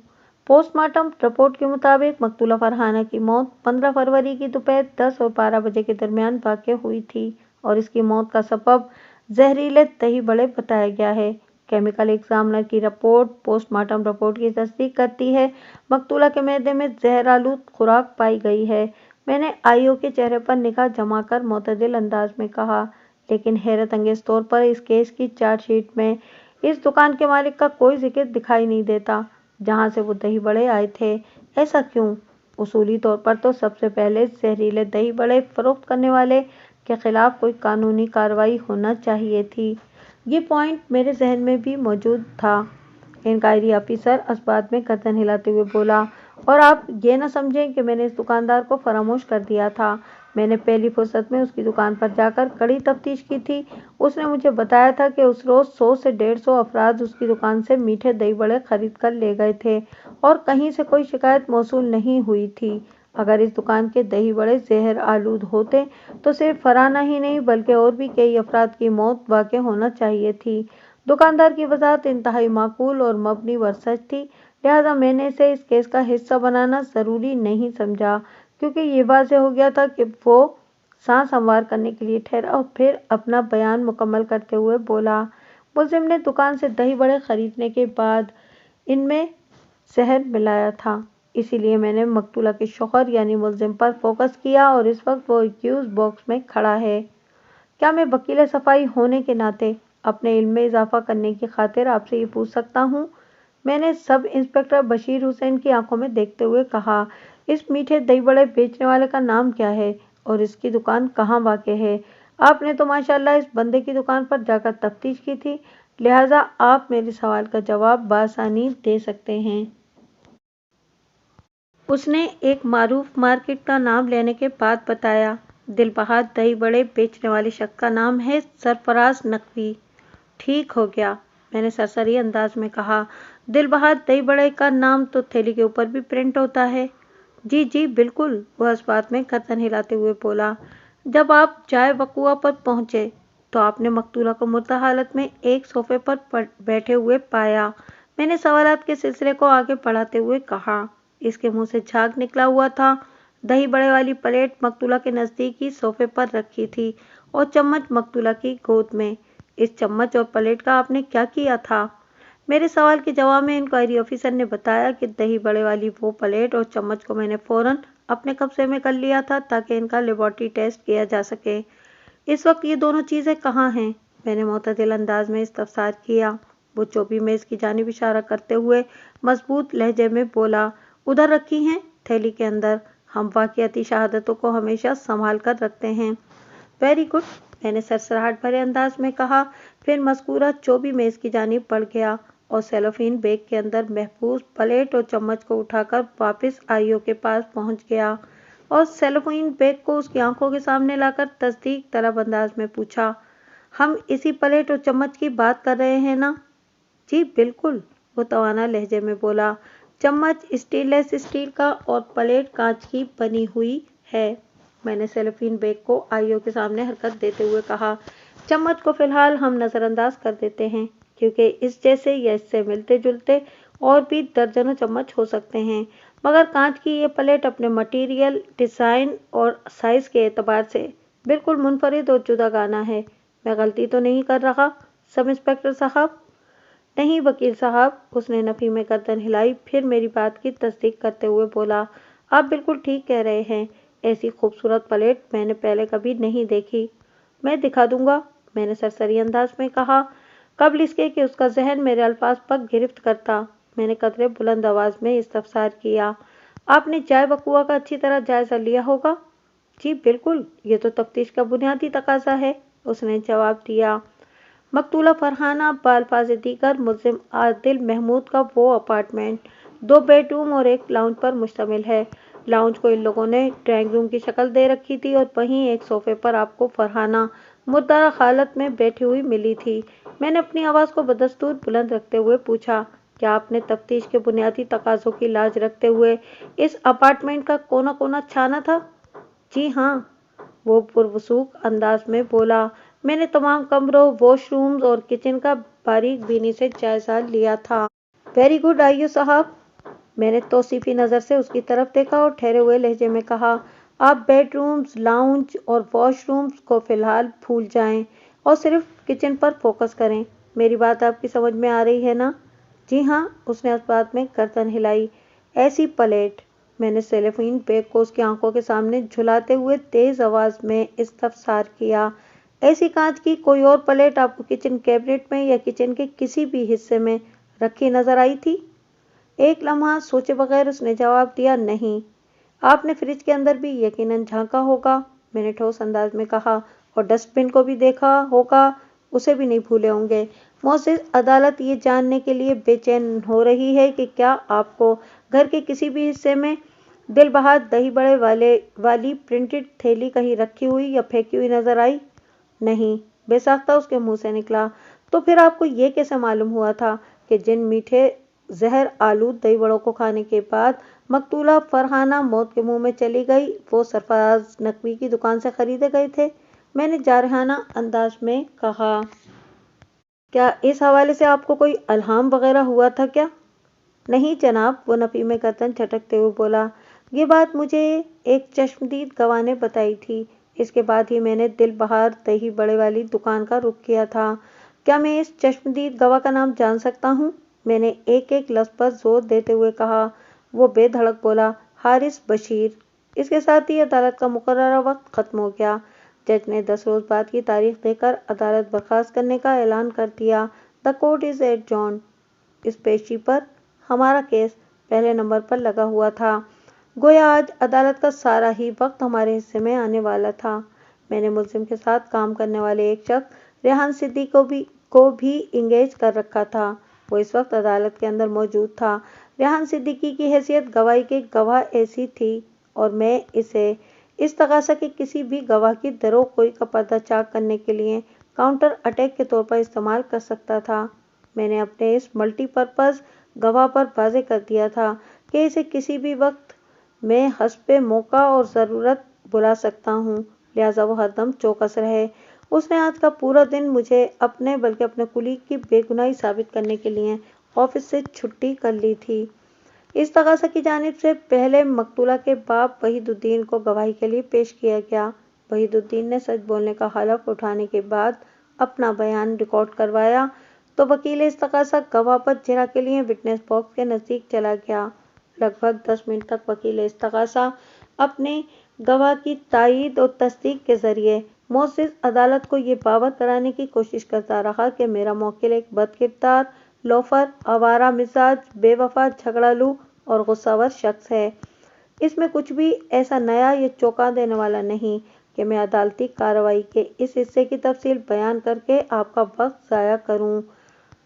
پوسٹ مارٹم رپورٹ کے مطابق مقتولہ فرحانہ کی موت 15 فروری کی دوپہر 10 اور 12 بجے کے درمیان واقع ہوئی تھی اور اس کی موت کا سبب زہریلے دہی بڑے بتایا گیا ہے۔ کیمیکل ایگزامینر کی رپورٹ پوسٹ مارٹم رپورٹ کی تصدیق کرتی ہے۔ مقتولہ کے معدے میں زہر آلود خوراک پائی گئی ہے۔ میں نے آئی.او. کے چہرے پر نگاہ جما کر معتدل انداز میں کہا، لیکن حیرت انگیز طور پر اس کیس کی چارج شیٹ میں اس دکان کے مالک کا کوئی ذکر دکھائی نہیں دیتا جہاں سے وہ دہی بڑے آئے تھے۔ ایسا کیوں؟ اصولی طور پر تو سب سے پہلے زہریلے دہی بڑے فروخت کرنے والے کے خلاف کوئی قانونی کارروائی ہونا چاہیے تھی۔ یہ پوائنٹ میرے ذہن میں بھی موجود تھا۔ انکوائری آفیسر اثبات میں گردن ہلاتے ہوئے بولا، اور آپ یہ نہ سمجھیں کہ میں نے اس دکاندار کو فراموش کر دیا تھا۔ میں نے پہلی فرصت میں اس کی دکان پر جا کر کڑی تفتیش کی تھی۔ اس نے مجھے بتایا تھا کہ اس روز 100 سے 150 افراد اس کی دکان سے میٹھے دہی بڑے خرید کر لے گئے تھے اور کہیں سے کوئی شکایت موصول نہیں ہوئی تھی۔ اگر اس دکان کے دہی بڑے زہر آلود ہوتے تو صرف فرحانہ ہی نہیں بلکہ اور بھی کئی افراد کی موت واقع ہونا چاہیے تھی۔ دکاندار کی وضاحت انتہائی معقول اور مبنی بر سچ تھی، لہٰذا میں نے اسے اس کیس کا حصہ بنانا ضروری نہیں سمجھا، کیونکہ یہ واضح ہو گیا تھا کہ وہ سانس ہموار کرنے کے لیے ٹھہرا اور پھر اپنا بیان مکمل کرتے ہوئے بولا، ملزم نے دکان سے دہی بڑے خریدنے کے بعد ان میں زہر ملایا تھا، اسی لیے میں نے مقتولہ کے شوہر یعنی ملزم پر فوکس کیا اور اس وقت وہ ایکیوز باکس میں کھڑا ہے۔ کیا میں وکیل صفائی ہونے کے ناطے اپنے علم میں اضافہ کرنے کی خاطر آپ سے یہ پوچھ سکتا ہوں؟ میں نے سب انسپکٹر بشیر حسین کی آنکھوں میں دیکھتے ہوئے کہا، اس میٹھے دہی بڑے بیچنے والے کا نام کیا ہے اور اس کی دکان کہاں واقع ہے؟ آپ نے تو ماشاءاللہ اس بندے کی دکان پر جا کر تفتیش کی تھی، لہٰذا آپ میرے سوال کا جواب بآسانی دے سکتے ہیں۔ اس نے ایک معروف مارکیٹ کا نام لینے کے بعد بتایا، دل بہار دہی بڑے بیچنے والے شخص کا نام ہے سرفراز نقوی۔ ٹھیک ہو گیا، میں نے سرسری انداز میں کہا، دل بہار دہی بڑے کا نام تو تھیلی کے اوپر بھی پرنٹ ہوتا ہے۔ جی جی بالکل، وہ اس بات میں گردن ہلاتے ہوئے بولا۔ جب آپ جائے وقوع پر پہنچے تو آپ نے مقتولہ کو مردہ حالت میں ایک صوفے پر بیٹھے ہوئے پایا۔ میں نے سوالات کے سلسلے کو آگے بڑھاتے ہوئے کہا، اس کے منہ سے جھاگ نکلا ہوا تھا۔ دہی بڑے والی پلیٹ مقتولہ کے نزدیک ہی صوفے پر رکھی تھی اور چمچ مقتولہ کی گود میں۔ اس چمچ اور پلیٹ کا آپ نے کیا کیا تھا؟ میرے سوال کے جواب میں انکوائری آفیسر نے بتایا کہ دہی بڑے والی وہ پلیٹ اور چمچ کو میں نے فوراً اپنے قبضے میں کر لیا تھا تاکہ ان کا لیبارٹری ٹیسٹ کیا جا سکے۔ اس وقت یہ دونوں چیزیں کہاں ہیں؟ میں نے معتدل انداز میں استفسار کیا۔ وہ چوبی میز کی جانب اشارہ کرتے ہوئے مضبوط لہجے میں بولا، ادھر رکھی ہیں، تھیلی کے اندر۔ ہم واقعاتی شہادتوں کو ہمیشہ سنبھال کر رکھتے ہیں۔ ویری گڈ، میں نے سرسراہٹ بھرے انداز میں کہا، پھر مذکورہ چوبی میز کی جانب بڑھ گیا اور سیلوفین بیگ کے اندر محفوظ پلیٹ اور چمچ کو اٹھا کر واپس آئی.او. کے پاس پہنچ گیا اور سیلوفین بیگ کو اس کی آنکھوں کے سامنے لا کر تصدیق طلب انداز میں پوچھا، ہم اسی پلیٹ اور چمچ کی بات کر رہے ہیں نا؟ جی بالکل، وہ توانا لہجے میں بولا، چمچ اسٹین لیس اسٹیل کا اور پلیٹ کانچ کی بنی ہوئی ہے۔ मैंने सेलोफेन बैग को आईओ के सामने हरकत देते हुए कहा। चम्मच को फिलहाल हम नज़रअंदाज कर देते हैं, क्योंकि इस जैसे या इससे मिलते जुलते और भी दर्जनों चम्मच हो सकते हैं, मगर कांच की ये प्लेट अपने मटेरियल, डिज़ाइन और साइज़ के एतबार से बिल्कुल मुनफरिद और जुदागाना है। मैं गलती तो नहीं कर रहा सब इंस्पेक्टर साहब? नहीं वकील साहब, उसने नफ़ी में गर्दन हिलाई, फिर मेरी बात की तस्दीक करते हुए बोला, आप बिल्कुल ठीक कह रहे हैं। ऐसी खूबसूरत प्लेट मैंने पहले कभी नहीं देखी। मैं दिखा दूंगा, मैंने सरसरी अंदाज में कहा, कबल इसके कि उसका जहन मेरे अल्फाज पर गिरफ्त करता। मैंने कदरे बुलंद आवाज़ में इस्तफसार किया, आपने चाय वकुआ का अच्छी तरह जायज़ा लिया होगा? जी बिल्कुल, ये तो तफ्तीश का बुनियादी तकाजा है, उसने जवाब दिया। मकतूला फरहाना बाल्फाज दीगर मुल्जिम आदिल महमूद का वो अपार्टमेंट 2 बेडरूम और एक लाउंज पर मुश्तमिल है। लाउंज को इन लोगों ने ड्राइंग रूम की शक्ल दे रखी थी और वहीं एक सोफे पर आपको फरहाना मुर्दारा हालत में बैठी हुई मिली थी। मैंने अपनी आवाज़ को बदस्तूर बुलंद रखते हुए पूछा, क्या आपने तफ्तीश के बुनियादी तकाज़ों की लाज रखते हुए इस अपार्टमेंट का कोना कोना छाना था? जी हाँ, वो पुरवसूख अंदाज में बोला, मैंने तमाम कमरों, वॉशरूम्स और किचन का बारीक बीनी से जायजा लिया था। वेरी गुड आइयो साहब, मैंने तौसीफी नज़र से उसकी तरफ देखा और ठहरे हुए लहजे में कहा, आप बेडरूम्स, लाउंज और वॉशरूम्स को फिलहाल भूल जाएं और सिर्फ किचन पर फोकस करें। मेरी बात आपकी समझ में आ रही है ना? जी हाँ, उसने उस बात में गर्दन हिलाई। ऐसी प्लेट, मैंने सेलोफेन बैग को उसकी आंखों के सामने झुलाते हुए तेज आवाज में इस्तफसार किया, ऐसी कांच की कोई और प्लेट आपको किचन कैबिनेट में या किचन के किसी भी हिस्से में रखी नजर आई थी? एक लम्हा सोचे बगैर उसने जवाब दिया, नहीं। आपने फ्रिज के अंदर भी यकीनन झांका होगा, मैंने ठोस अंदाज में कहा, और डस्टबिन को भी देखा होगा, उसे भी नहीं भूले होंगे। मोअज़्ज़िज़ अदालत ये जानने के लिए बेचैन हो रही है कि क्या आपको घर के किसी भी हिस्से में दिल बहार दही बड़े वाली प्रिंटेड थैली कहीं रखी हुई या फेंकी हुई नजर आई? नहीं, बेसाख्ता उसके मुंह से निकला। तो फिर आपको ये कैसे मालूम हुआ था कि जिन मीठे जहर आलूद दही बड़ों को खाने के बाद मकतूला फरहाना मौत के मुंह में चली गई, वो सरफराज नकवी की दुकान से खरीदे गए थे? मैंने जारहाना अंदाज में कहा। क्या इस हवाले से आपको कोई अल्हाम वगैरह हुआ था क्या? नहीं जनाब, वो नफ़ी में गर्दन झटकते हुए बोला, ये बात मुझे एक चश्मदीद गवाह ने बताई थी। इसके बाद ही मैंने दिल बहार दही बड़े वाली दुकान का रुख किया था। क्या मैं इस चश्मदीद गवाह का नाम जान सकता हूँ? मैंने एक एक लफ्ज़ पर जोर देते हुए कहा। वो बेधड़क बोला, हारिस बशीर। इसके साथ ही अदालत का मुकर्ररा वक्त ख़त्म हो गया। जज ने 10 रोज़ बाद की तारीख देकर अदालत बर्खास्त करने का ऐलान कर दिया। The court is adjourned. इस पेशी पर हमारा केस पहले नंबर पर लगा हुआ था। गोया आज अदालत का सारा ही वक्त हमारे हिस्से में आने वाला था। मैंने मुल्जिम के साथ काम करने वाले एक शख्स रेहान सिद्दीकी को भी इंगेज कर रखा था। वो इस वक्त अदालत के अंदर मौजूद था। रेहान सिद्दीकी की हैसियत गवाही के गवाह ऐसी थी और मैं इसे इस तकाज़ा के किसी भी गवाह की दरोगोई का पर्दा चाक करने के लिए काउंटर अटैक के तौर पर इस्तेमाल कर सकता था। मैंने अपने इस मल्टीपर्पज़ गवाह पर वाज़े कर दिया था कि इसे किसी भी वक्त मैं हस्बे मौका और ज़रूरत बुला सकता हूँ, लिहाजा वो हरदम चौकस रहे। उसने आज का पूरा दिन मुझे अपने बल्कि अपने कुलीग की बेगुनाही साबित करने के लिए ऑफिस से छुट्टी कर ली थी। इस तकाज़ा की जानिब से पहले मकतूला के बाप वहीदुद्दीन को गवाही के लिए पेश किया गया। वहीदुद्दीन ने सच बोलने का हलफ उठाने के बाद अपना बयान रिकॉर्ड करवाया तो वकील इस तकाज़ा गवाह पर जिरा के लिए विटनेस बॉक्स के नज़दीक चला गया। लगभग 10 मिनट तक वकील इस तकाज़ा अपने गवाह की तायीद और तस्दीक के जरिए मुअज़्ज़िज़ अदालत को ये बावर कराने की कोशिश करता रहा कि मेरा मौकिल एक बदकिरदार, लोफर, आवारा मिजाज, बेवफा, झगड़ालू और गुस्सावर शख्स है। इसमें कुछ भी ऐसा नया या चौंका देने वाला नहीं कि मैं अदालती कार्रवाई के इस हिस्से की तफसील बयान करके आपका वक्त ज़ाया करूं।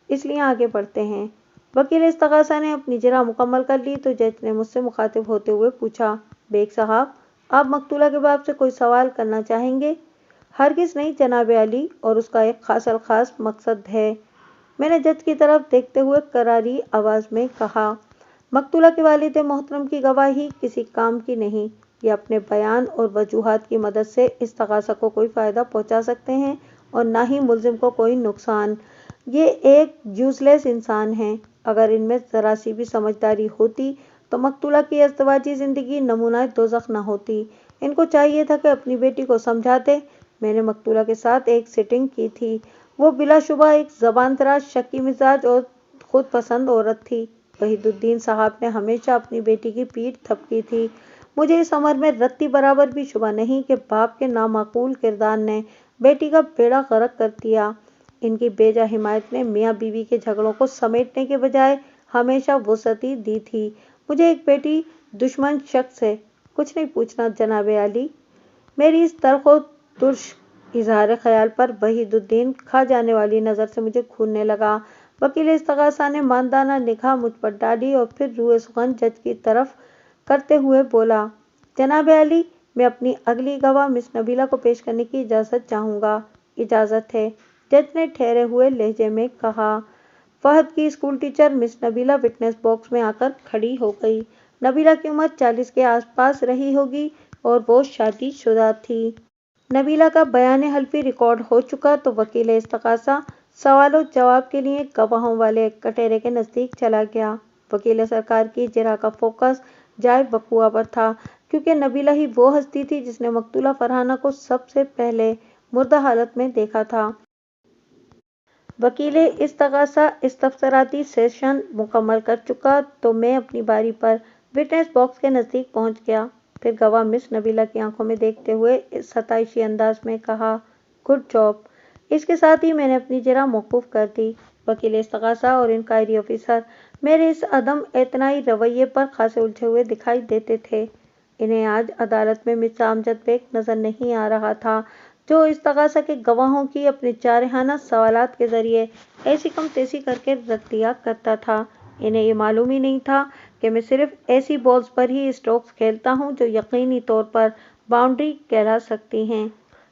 इसलिए आगे बढ़ते हैं। वकील इस तकाज़ा ने अपनी जिरा मुकम्मल कर ली तो जज ने मुझसे मुखातिब होते हुए पूछा, बेग साहब, आप मकतूला के बाप से कोई सवाल करना चाहेंगे? हरगिज़ नहीं जनाब अली, और उसका एक खास मकसद है, मैंने जज की तरफ देखते हुए करारी आवाज़ में कहा। मकतूला के वालिद मोहतरम की गवाही किसी काम की नहीं, یہ اپنے بیان اور وجوہات کی مدد سے استغاثہ کو کوئی فائدہ پہنچا سکتے ہیں اور نہ ہی ملزم کو کوئی نقصان۔ یہ ایک یوز لیس انسان ہیں۔ اگر ان میں ذرا سی بھی سمجھداری ہوتی تو مقتولہ کی ازدواجی زندگی نمونہ دوزخ نہ ہوتی۔ ان کو چاہیے تھا کہ اپنی بیٹی کو سمجھاتے۔ میں نے مقتولہ کے ساتھ ایک سٹنگ کی تھی۔ وہ بلا شبہ ایک زبان دراز، شکی مزاج اور خود پسند عورت تھی۔ وحید الدین صاحب نے ہمیشہ اپنی بیٹی کی پیٹھ تھپکی تھی۔ مجھے اس امر میں رتی برابر بھی شبہ نہیں کہ باپ کے نامعقول کردار نے بیٹی کا بیڑا غرق کر دیا۔ ان کی بیجا حمایت نے میاں بیوی کے جھگڑوں کو سمیٹنے کے بجائے ہمیشہ وسعت دی تھی۔ مجھے ایک بیٹی دشمن شخص سے کچھ نہیں پوچھنا جناب عالی۔ میری اس تلخ و ترش اظہار خیال پر وحید الدین کھا جانے والی نظر سے مجھے گھورنے لگا۔ وکیل استغاثہ نے ماندانہ نگاہ مجھ پر ڈالی اور پھر روئے سخن جج کی طرف کرتے ہوئے بولا، جناب عالی، میں اپنی اگلی گواہ مس نبیلہ کو پیش کرنے کی اجازت چاہوں گا۔ اجازت ہے، جج نے ٹھہرے ہوئے لہجے میں کہا۔ فہد کی اسکول ٹیچر مس نبیلہ وٹنس باکس میں آ کر کھڑی ہو گئی۔ نبیلہ کی عمر 40 کے آس پاس رہی ہوگی اور وہ شادی شدہ تھی۔ نبیلہ کا بیان حلفی ریکارڈ ہو چکا تو وکیل استغاثہ سوال و جواب کے لیے گواہوں والے ایک کٹہرے کے نزدیک چلا گیا۔ وکیل سرکار کی جرح کا فوکس جائے وقوع پر تھا، کیونکہ نبیلہ ہی وہ ہستی تھی جس نے مقتولہ فرحانہ کو سب سے پہلے مردہ حالت میں دیکھا تھا۔ وکیل استغاثہ استفساراتی سیشن مکمل کر چکا تو میں اپنی باری پر وٹنس باکس کے نزدیک پہنچ گیا۔ پھر گواہ مس نبیلہ کی آنکھوں میں دیکھتے ہوئے ستائشی انداز میں کہا، گڈ جاب۔ اس کے ساتھ ہی میں نے اپنی جرح موقوف کر دی۔ وکیل استغاثہ اور انکوائری آفیسر میرے اس عدم اعتنائی رویے پر خاصے الجھے ہوئے دکھائی دیتے تھے۔ انہیں آج عدالت میں مرزا امجد بیگ نظر نہیں آ رہا تھا، جو استغاثہ کے گواہوں کی اپنے جارحانہ سوالات کے ذریعے ایسی کم تیسی کر کے رکھ دیا کرتا تھا۔ انہیں یہ معلوم ہی نہیں تھا کہ میں صرف ایسی بالز پر ہی اسٹروکس کھیلتا ہوں جو یقینی طور پر باؤنڈری کہلا سکتی ہیں۔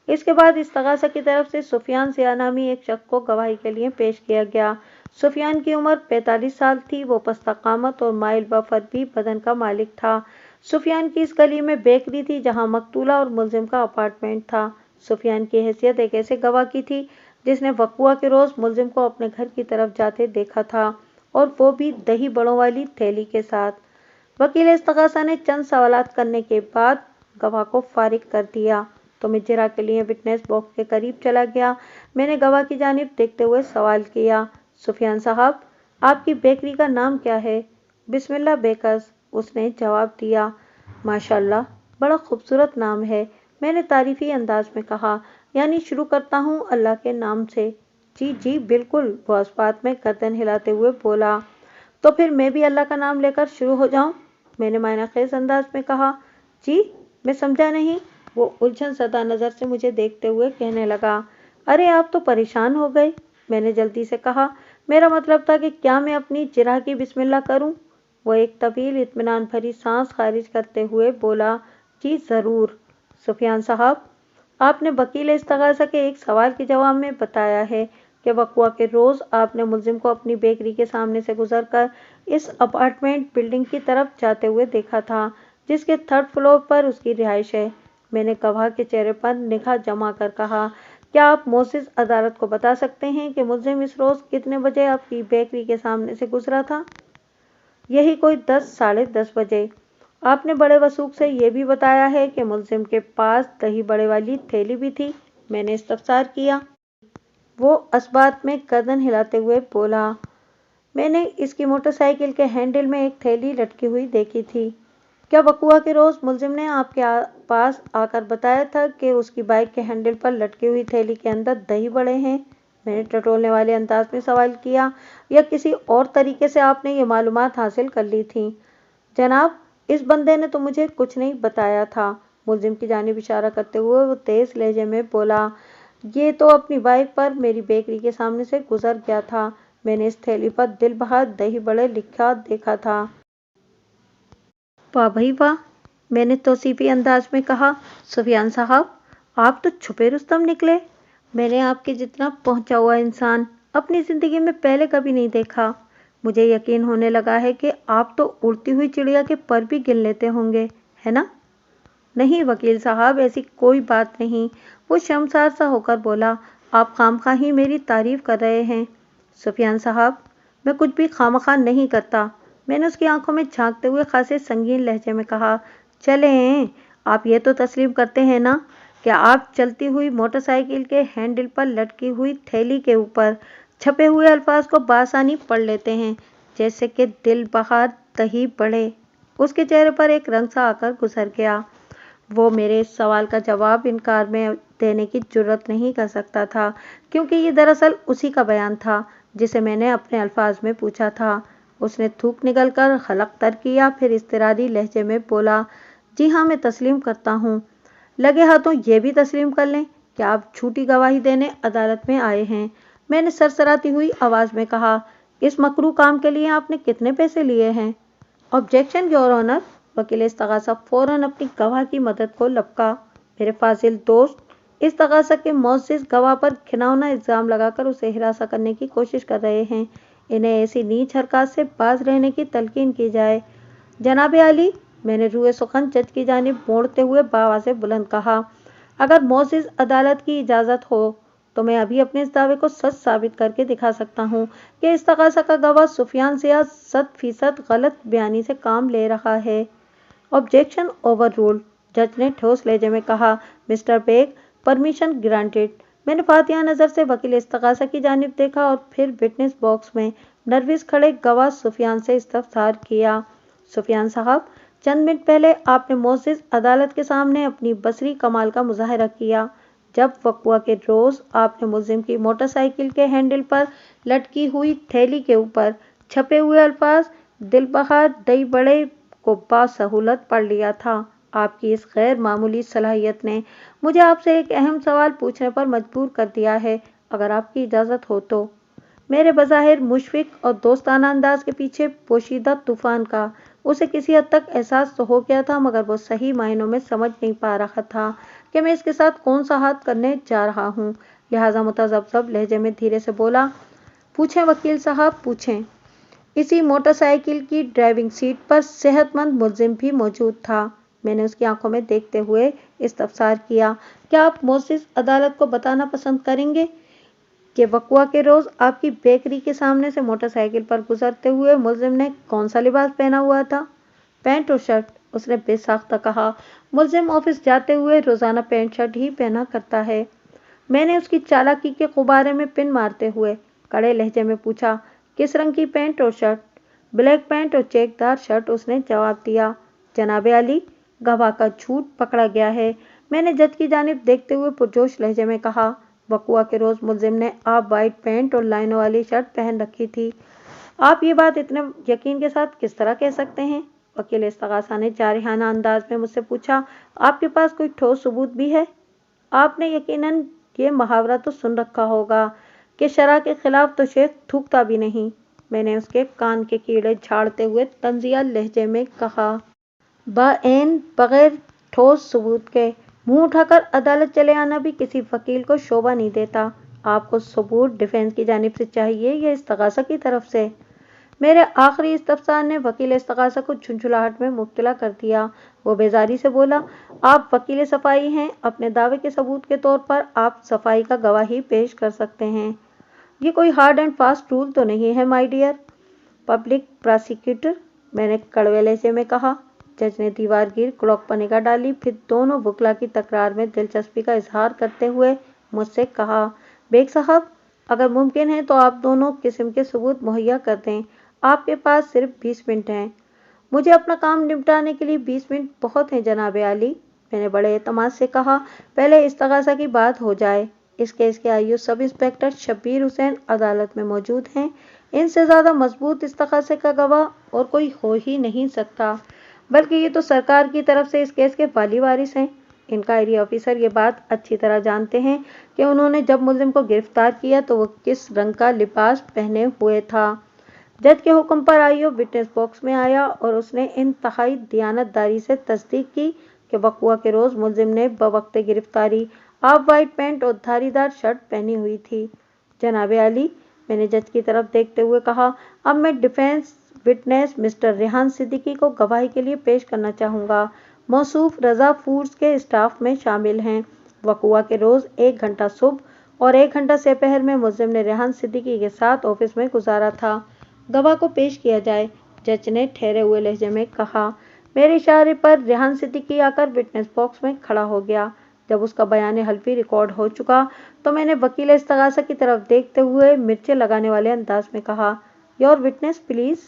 اس کے بعد استغاثہ کی طرف سے سفیان ضیاء نامی ایک شخص کو گواہی کے لیے پیش کیا گیا۔ سفیان کی عمر 45 سال تھی۔ وہ پستہ قامت اور مائل و فربی بدن کا مالک تھا۔ سفیان کی اس گلی میں بیکری تھی جہاں مقتولہ اور ملزم کا اپارٹمنٹ تھا۔ سفیان کی حیثیت ایک ایسے گواہ کی تھی جس نے وقوع کے روز ملزم کو اپنے گھر کی طرف جاتے دیکھا تھا، اور وہ بھی دہی بڑوں والی تھیلی کے ساتھ۔ وکیل استغاثہ نے چند سوالات کرنے کے بعد گواہ کو فارغ کر دیا تو میں جرح کے لیے وٹنس باکس کے قریب چلا گیا۔ میں نے گواہ کی جانب دیکھتے ہوئے سوال کیا، سفیان صاحب، آپ کی بیکری کا نام کیا ہے؟ بسم اللہ بیکرز، اس نے جواب دیا۔ ماشاءاللہ، بڑا خوبصورت نام ہے، میں نے تعریفی انداز میں کہا۔ یعنی شروع کرتا ہوں اللہ کے نام سے؟ جی جی بالکل، وہ اس بات میں گردن ہلاتے ہوئے بولا۔ تو پھر میں بھی اللہ کا نام لے کر شروع ہو جاؤں؟ میں نے معنی خیز انداز میں کہا۔ جی، میں سمجھا نہیں، وہ الجھن زدہ نظر سے مجھے دیکھتے ہوئے کہنے لگا۔ ارے آپ تو پریشان ہو گئے، میں نے جلدی سے کہا۔ میرا مطلب تھا کہ کیا میں اپنی جرح کی بسم اللہ کروں؟ وہ ایک طویل اطمینان بھری سانس خارج کرتے ہوئے بولا، جی ضرور۔ سفیان صاحب، آپ نے وکیل استغاثہ کے ایک سوال کے جواب میں بتایا ہے کہ وقوع کے روز آپ نے ملزم کو اپنی بیکری کے سامنے سے گزر کر اس اپارٹمنٹ بلڈنگ کی طرف جاتے ہوئے دیکھا تھا جس کے 3rd فلور پر اس کی رہائش ہے۔ میں نے گواہ کے چہرے پر نگاہ جما کر کہا، کیا آپ معزز عدالت کو بتا سکتے ہیں کہ ملزم اس روز کتنے بجے آپ کی بیکری کے سامنے سے گزرا تھا؟ یہی کوئی 10 ساڑھے 10 بجے۔ آپ نے بڑے وثوق سے یہ بھی بتایا ہے کہ ملزم کے پاس دہی بڑے والی تھیلی بھی تھی؟ میں نے استفسار کیا۔ وہ اس بات میں گردن ہلاتے ہوئے بولا، میں نے اس کی موٹر سائیکل کے ہینڈل میں ایک تھیلی لٹکی ہوئی دیکھی تھی۔ کیا وقوع کے روز ملزم نے آپ کے پاس آ کر بتایا تھا کہ اس کی بائیک کے ہینڈل پر لٹکی ہوئی تھیلی کے اندر دہی بڑے ہیں؟ میں نے ٹٹولنے والے انداز میں سوال کیا۔ یا کسی اور طریقے سے آپ نے یہ معلومات حاصل کر لی تھیں؟ جناب، اس بندے نے تو مجھے کچھ نہیں بتایا تھا، ملزم کی جانب اشارہ کرتے ہوئے وہ تیز لہجے میں بولا۔ یہ تو اپنی بائیک پر میری بیکری کے سامنے سے گزر گیا تھا۔ میں نے اس تھیلی پر دل بہار دہی بڑے لکھا دیکھا تھا۔ واہ بھائی واہ، میں نے توصیفی انداز میں کہا۔ سفیان صاحب، آپ تو چھپے رستم نکلے۔ میں نے آپ کے جتنا پہنچا ہوا انسان اپنی زندگی میں پہلے کبھی نہیں دیکھا۔ مجھے یقین ہونے لگا ہے کہ آپ تو اڑتی ہوئی چڑیا کے پر بھی گن لیتے ہوں گے، ہے نا؟ नहीं वकील साहब, ऐसी कोई बात नहीं। वो शर्मसार सा होकर बोला, आप खामखा ही मेरी तारीफ कर रहे हैं। सुफियान साहब, मैं कुछ भी खामखा नहीं करता। मैंने उसकी आंखों में झांकते हुए खासे संगीन लहजे में कहा, चलें, आप ये तो तस्लीम करते हैं ना कि आप चलती हुई मोटरसाइकिल के हैंडल पर लटकी हुई थैली के ऊपर छपे हुए अल्फाज को बासानी पढ़ लेते हैं, जैसे कि दिल बहार दही बढ़े। उसके चेहरे पर एक रंग सा आकर गुजर गया। वो मेरे इस सवाल का जवाब इनकार में देने की जुर्रत नहीं कर सकता था, क्योंकि ये दरअसल उसी का बयान था जिसे मैंने अपने अल्फाज में पूछा था। उसने थूक निकलकर हलक तर किया, फिर इज़्तिरारी लहजे में बोला, जी हाँ, मैं तस्लीम करता हूँ। लगे हाथों ये भी तस्लीम कर लें कि आप झूठी गवाही देने अदालत में आए हैं। मैंने सरसराती हुई आवाज़ में कहा, इस मकरू काम के लिए आपने कितने पैसे लिए हैं? Objection your honour. वकील इस्तगासा फौरन अपनी गवाह की मदद को लपका। मेरे फाजिल दोस्त इस तगासा के मोअज़्ज़िज़ गवाह पर घिनौना इल्ज़ाम लगाकर उसे हिरासा करने की कोशिश कर रहे हैं। इन्हें ऐसी नीच हरकत से बाज रहने की तलकीन की जाए। जनाब आली, मैंने रूए सुखन जज की जानिब मोड़ते हुए बावाज़े बुलंद कहा, अगर मोअज़्ज़िज़ अदालत की इजाज़त हो तो मैं अभी अपने इस दावे को सच साबित करके दिखा सकता हूँ कि इस तकाज़ा का गवाह सुफियान ज़ियाद 100% गलत बयानी से काम ले रहा है। Objection overruled. जज ने ठोस लहजे में कहा, मिस्टर बेग, परमिशन ग्रांटेड। मैंने फातिहा नज़र से वकील इस्तगासा की जानिब देखा और फिर विटनेस बॉक्स में नर्वस खड़े गवाह सुफियान से इस्तफसार किया। सुफियान साहब, चंद मिनट पहले आपने मोअज़्ज़िज़ अदालत के सामने अपनी बसरी कमाल का मुजाहरा किया जब वक़्वा के रोज़ आपने मुल्ज़िम की मोटरसाइकिल के हैंडल पर लटकी हुई थैली के ऊपर छपे हुए अल्फाज दिल बहार दई बड़े को बासहूलत पढ़ लिया था। आपकी इस गैर मामूली सलाहियत ने मुझे आपसे एक अहम सवाल पूछने पर मजबूर कर दिया है, अगर आपकी इजाज़त हो तो। मेरे बज़ाहिर मुशफ़िक़ और दोस्ताना अंदाज के पीछे पोशीदा तूफ़ान का उसे किसी हद तक एहसास तो हो गया था, मगर वो सही मायनों में समझ नहीं पा रहा था कि मैं इसके साथ कौन सा हाथ करने जा रहा हूँ। लिहाजा मुतज़ब्ज़ब लहजे में धीरे से बोला, पूछें वकील साहब, पूछें। इसी मोटरसाइकिल की ड्राइविंग सीट पर सेहतमंद मुल्ज़िम भी मौजूद था। मैंने उसकी आंखों में देखते हुए इस्तफसार किया, क्या आप मोअज़्ज़िज़ अदालत को बताना पसंद करेंगे कि वक़्वा के रोज़ आपकी बेकरी के सामने से मोटरसाइकिल पर गुजरते हुए मुल्ज़िम ने कौन सा लिबास पहना हुआ था? पैंट और शर्ट, उसने बेसाख्ता कहा। मुल्ज़िम ऑफिस जाते हुए रोज़ाना पैंट शर्ट ही पहना करता है। मैंने उसकी चालाकी के गुब्बारे में पिन मारते हुए कड़े लहजे में पूछा, किस रंग की पैंट और शर्ट? ब्लैक पैंट और चेकदार शर्ट, उसने जवाब दिया। जनाब आली, गवाह का झूठ पकड़ा गया है। मैंने जज की जानिब देखते हुए पुरजोश लहजे में कहा, वक़्वा के रोज़ मुल्ज़िम ने आप वाइट पैंट और लाइनों वाली शर्ट पहन रखी थी। आप ये बात इतने यकीन के साथ किस तरह कह सकते हैं? वकील इस्तगासा ने जारिहाना अंदाज में मुझसे पूछा, आपके पास कोई ठोस सबूत भी है? आपने यकीनन ये मुहावरा तो सुन रखा होगा कि शरअ के खिलाफ तो शेख थूकता भी नहीं। मैंने उसके कान के कीड़े झाड़ते हुए तंजिया लहजे में कहा, बाएन बगैर ठोस सबूत के मुंह उठाकर अदालत चले आना भी किसी वकील को शोभा नहीं देता। आपको सबूत डिफेंस की जानिब से चाहिए या इस्तगासा की तरफ से? मेरे आखिरी इस्तफसार ने वकील इस्तगासा को झुंझुलाहट में मुब्तला कर दिया। वो बेजारी से बोला, आप वकील सफाई हैं, अपने दावे के सबूत के तौर पर आप सफाई का गवाही पेश कर सकते हैं। ये कोई हार्ड एंड फास्ट रूल तो नहीं है माय डियर पब्लिक प्रोसिक्यूटर, मैंने कड़वे लहजे में कहा। जज ने दीवारगीर क्लॉक पर निगाह डाली, फिर दोनों वकला की तकरार में दिलचस्पी का इजहार करते हुए मुझसे कहा, बेग साहब, अगर मुमकिन है तो आप दोनों किस्म के सबूत मुहैया कर दें। आपके पास सिर्फ 20 मिनट हैं। मुझे अपना काम निपटाने के लिए 20 मिनट बहुत हैं जनाब आली, मैंने बड़े एतमाद से कहा। पहले इस्तगासा की बात हो जाए। इस केस के IO sub inspector Shabbir Hussain अदालत में मौजूद हैं। इनसे ज़्यादा मजबूत इस्तगासे का गवाह और कोई हो ही नहीं सकता, बल्कि ये तो सरकार की तरफ से इस केस के वाली वारिस हैं। इंक्वायरी ऑफिसर ये बात अच्छी तरह जानते हैं कि उन्होंने जब मुल्जिम को गिरफ्तार किया तो वो किस रंग का लिबास पहने हुए था। जज के हुक्म पर आईओ विटनेस बॉक्स में आया और उसने इंतहाई दियानतदारी से तस्दीक की कि वक़्वा के रोज़ मुल्जिम ने बवक्त गिरफ्तारी हाफ वाइट पैंट और धारीदार शर्ट पहनी हुई थी। जनाब आली, मैंने जज की तरफ देखते हुए कहा, अब मैं defence witness mister Rehan Siddiqui को गवाही के लिए पेश करना चाहूँगा। मौसूफ रजा फूड्स के स्टाफ में शामिल हैं। वकूआ के रोज 1 घंटा सुबह और 1 घंटा दोपहर में मुलजिम ने रेहान सिद्दीकी के साथ ऑफिस में गुजारा था। गवाह को पेश किया जाए, जज ने ठहरे हुए लहजे में कहा। मेरे इशारे पर रेहान सिद्दीकी आकर विटनेस बॉक्स में खड़ा हो गया। जब उसका बयान हल्फी रिकॉर्ड हो चुका तो मैंने वकील इस्तगासा की तरफ देखते हुए मिर्चें लगाने वाले अंदाज में कहा, योर विटनेस प्लीज।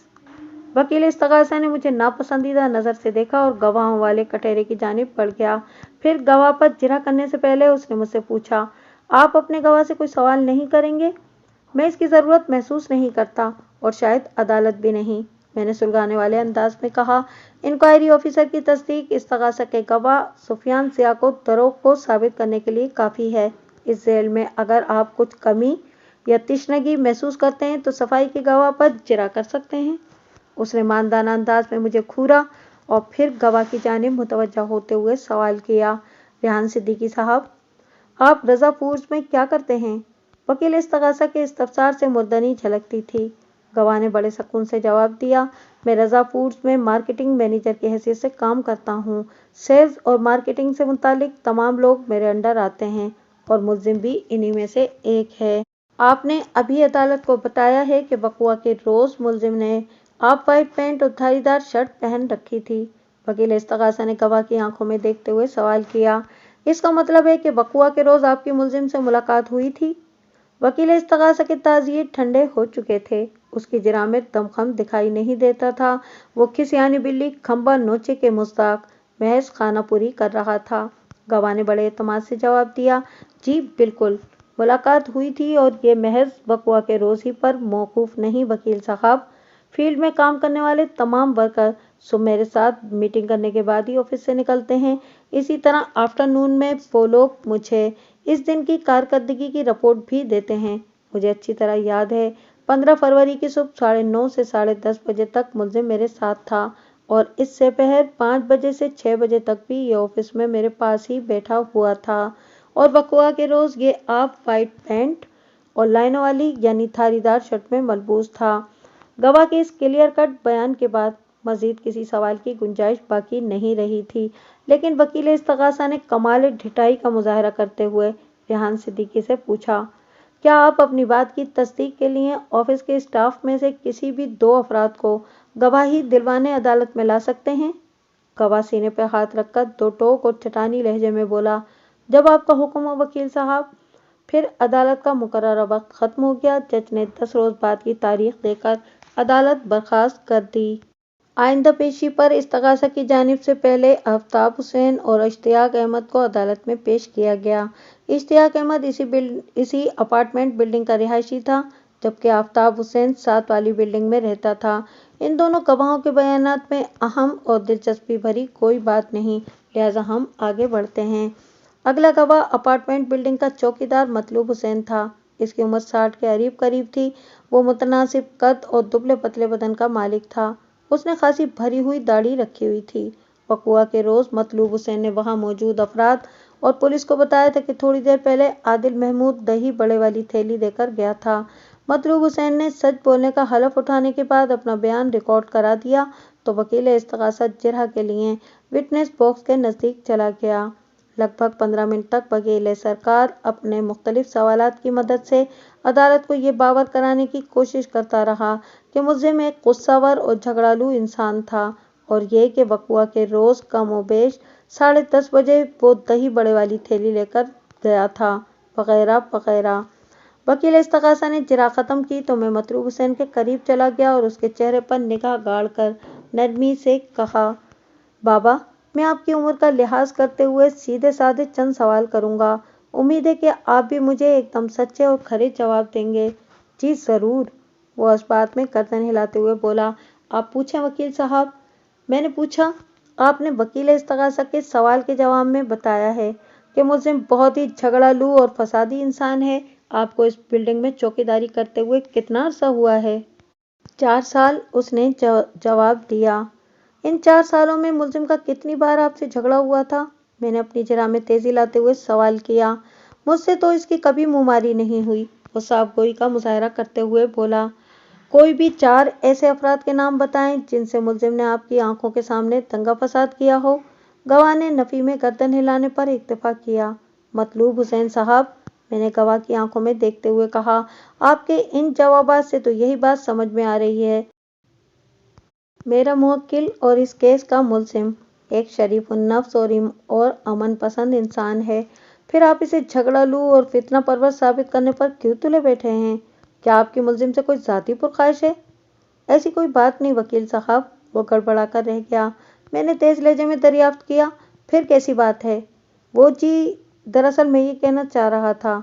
वकील इस्तगासा ने मुझे नापसंदीदा नजर से देखा और गवाहों वाले कटहरे की जानिब बढ़ गया। फिर गवाह पर जिरह करने से पहले उसने मुझसे पूछा, आप अपने गवाह से कोई सवाल नहीं करेंगे? मैं इसकी जरूरत महसूस नहीं करता और शायद अदालत भी नहीं, मैंने सुलगाने वाले अंदाज में कहा। इंक्वायरी ऑफिसर की तस्दीक इस्तगासा के गवाह सुफियान जिया को दरोग को साबित करने के लिए काफ़ी है। इस जेल में अगर आप कुछ कमी या तिश्नगी महसूस करते हैं तो सफाई के गवाह पर जिरह कर सकते हैं। उसने मानदाना अंदाज में मुझे घूरा और फिर गवाह की जानिब मुतवज्जा होते हुए सवाल किया, रेहान सिद्दीकी साहब, आप रजा फूड्स में क्या करते हैं? वकील इस्तगासा के इस्तफसार से मुर्दनी झलकती थी। गवाह ने बड़े सुकून से जवाब दिया, मैं रजा फूड्स में मार्केटिंग मैनेजर की हैसियत से काम करता हूँ। सेल्स और मार्केटिंग से मुतालिक तमाम लोग मेरे अंडर आते हैं और मुलजिम भी इन्हीं में से एक है। आपने अभी अदालत को बताया है कि वकूआ के रोज मुलजिम ने आप वाइट पैंट और धारीदार शर्ट पहन रखी थी। वकील इस्तगासा ने गवाह की आंखों में देखते हुए सवाल किया, इसका मतलब है कि वकूआ के रोज आपकी मुलजिम से मुलाकात हुई थी? वकील इस्तगासा के ताज़िए ठंडे हो चुके थे। उसकी जिरा में दमखम दिखाई नहीं देता था। वो खिसियानी बिल्ली खंबा नोचे के मुस्ताक महज खानापुरी कर रहा था। गवाह ने बड़े एतमाद से जवाब दिया, जी बिल्कुल, मुलाकात हुई थी और ये महज वकूआ के रोज ही पर मौकूफ नहीं वकील साहब। फील्ड में काम करने वाले तमाम वर्कर सुबह मेरे साथ मीटिंग करने के बाद ही ऑफिस से निकलते हैं। इसी तरह आफ्टरनून में वो लोग मुझे इस दिन की कारकर्दगी की रिपोर्ट भी देते हैं। मुझे अच्छी तरह याद है 15 फरवरी की सुबह 9:30 से 10:30 बजे तक मुलजिम मेरे साथ था और इससे पहर 5 बजे से 6 बजे तक भी ये ऑफिस में मेरे पास ही बैठा हुआ था और वकूआ के रोज ये आप वाइट पैंट और लाइनों वाली यानी धारीदार शर्ट में मलबूस था। गवाह के इस क्लियर कट बयान के बाद मजीद किसी सवाल की गुंजाइश बाकी नहीं रही थी, लेकिन वकील इस्तगासा ने कमाल ढिठाई का मुजाहरा करते हुए रेहान सिद्दीकी से पूछा, क्या आप अपनी बात की तस्दीक के लिए ऑफिस के स्टाफ में से किसी भी 2 अफराद को गवाही दिलवाने अदालत में ला सकते हैं? गवाह सीने पर हाथ रखकर दो टोक और चटानी लहजे में बोला, जब आपका हुक्म हो वकील साहब। फिर अदालत का मुकर्ररा वक्त खत्म हो गया। जज ने 10 रोज बाद की तारीख देकर अदालत बर्खास्त कर दी। आइंदा पेशी पर इस्तगासा की जानिब से पहले आफ्ताब हुसैन और इश्तियाक अहमद को अदालत में पेश किया गया। इश्तियाक अहमद इसी अपार्टमेंट बिल्डिंग का रिहायशी था, जबकि आफ्ताब हुसैन 7 वाली बिल्डिंग में रहता था। इन दोनों गवाहों के बयानात में अहम और दिलचस्पी भरी कोई बात नहीं, लिहाजा हम आगे बढ़ते हैं। अगला गवाह अपार्टमेंट बिल्डिंग का चौकीदार मतलूब हुसैन था। इसकी उम्र 60 के करीब थी। वो मुतनासिब कद और दुबले पतले बदन का मालिक था। उसने खासी भरी हुई दाढ़ी रखी हुई थी। वकूआ के रोज मतलूब हुसैन ने वहां मौजूद अफराद और पुलिस को बताया था कि थोड़ी देर पहले आदिल महमूद दही बड़े वाली थैली देकर गया था। मतलूब हुसैन ने सच बोलने का हलफ उठाने के बाद अपना बयान रिकॉर्ड करा दिया तो वकील इस्तगासा जिरह के लिए विटनेस बॉक्स के नजदीक चला गया। लगभग 15 मिनट तक वकील सरकार अपने मुख्तलिफ सवालात की मदद से अदालत को ये बावर कराने की कोशिश करता रहा कि मुलजिम एक गुस्सावर और झगड़ालू इंसान था और ये कि वकूआ के रोज कमोबेश 10:30 बजे वो दही बड़े वाली थैली लेकर गया था, वगैरह वगैरह। वकील इस्तगासा ने जिरा ख़त्म की तो मैं मतलूब हुसैन के करीब चला गया और उसके चेहरे पर निगाह गाड़ कर नरमी से कहा, बाबा, मैं आपकी उम्र का लिहाज करते हुए सीधे साधे चंद सवाल करूंगा। उम्मीद है कि आप भी मुझे एकदम सच्चे और खरे जवाब देंगे। जी जरूर, वो इस बात में गर्दन हिलाते हुए बोला, आप पूछें वकील साहब। मैंने पूछा, आपने वकील इस्तगासा के सवाल के जवाब में बताया है कि मुलजिम बहुत ही झगड़ालू और फसादी इंसान है। आपको इस बिल्डिंग में चौकीदारी करते हुए कितना अरसा हुआ है? 4 साल, उसने जवाब दिया। इन 4 सालों में मुलजिम का कितनी बार आपसे झगड़ा हुआ था? मैंने अपनी जिरा में तेजी लाते हुए सवाल किया। मुझसे तो इसकी कभी मुंहमारी नहीं हुई, वो साफगोई का मुजाहरा करते हुए बोला। कोई भी 4 ऐसे अफराद के नाम बताएं जिनसे मुलजिम ने आपकी आंखों के सामने दंगा फसाद किया हो। गवाह ने नफी में गर्दन हिलाने पर इत्तेफाक किया। मतलूब हुसैन साहब, मैंने गवाह की आंखों में देखते हुए कहा, आपके इन जवाबात से तो यही बात समझ में आ रही है, मेरा मुवक्किल और इस केस का मुल्जिम एक शरीफ-उन-नफ्स और अमन पसंद इंसान है। फिर आप इसे झगड़ालू और फितना परवस साबित करने पर क्यों तुले बैठे हैं? क्या आपकी मुल्जिम से कोई ज़ाती पुरख्वाहिश है? ऐसी कोई बात नहीं वकील साहब, वो गड़बड़ा कर रह गया। मैंने तेज लहजे में दरियाफ्त किया, फिर कैसी बात है? वो जी, दरअसल मैं ये कहना चाह रहा था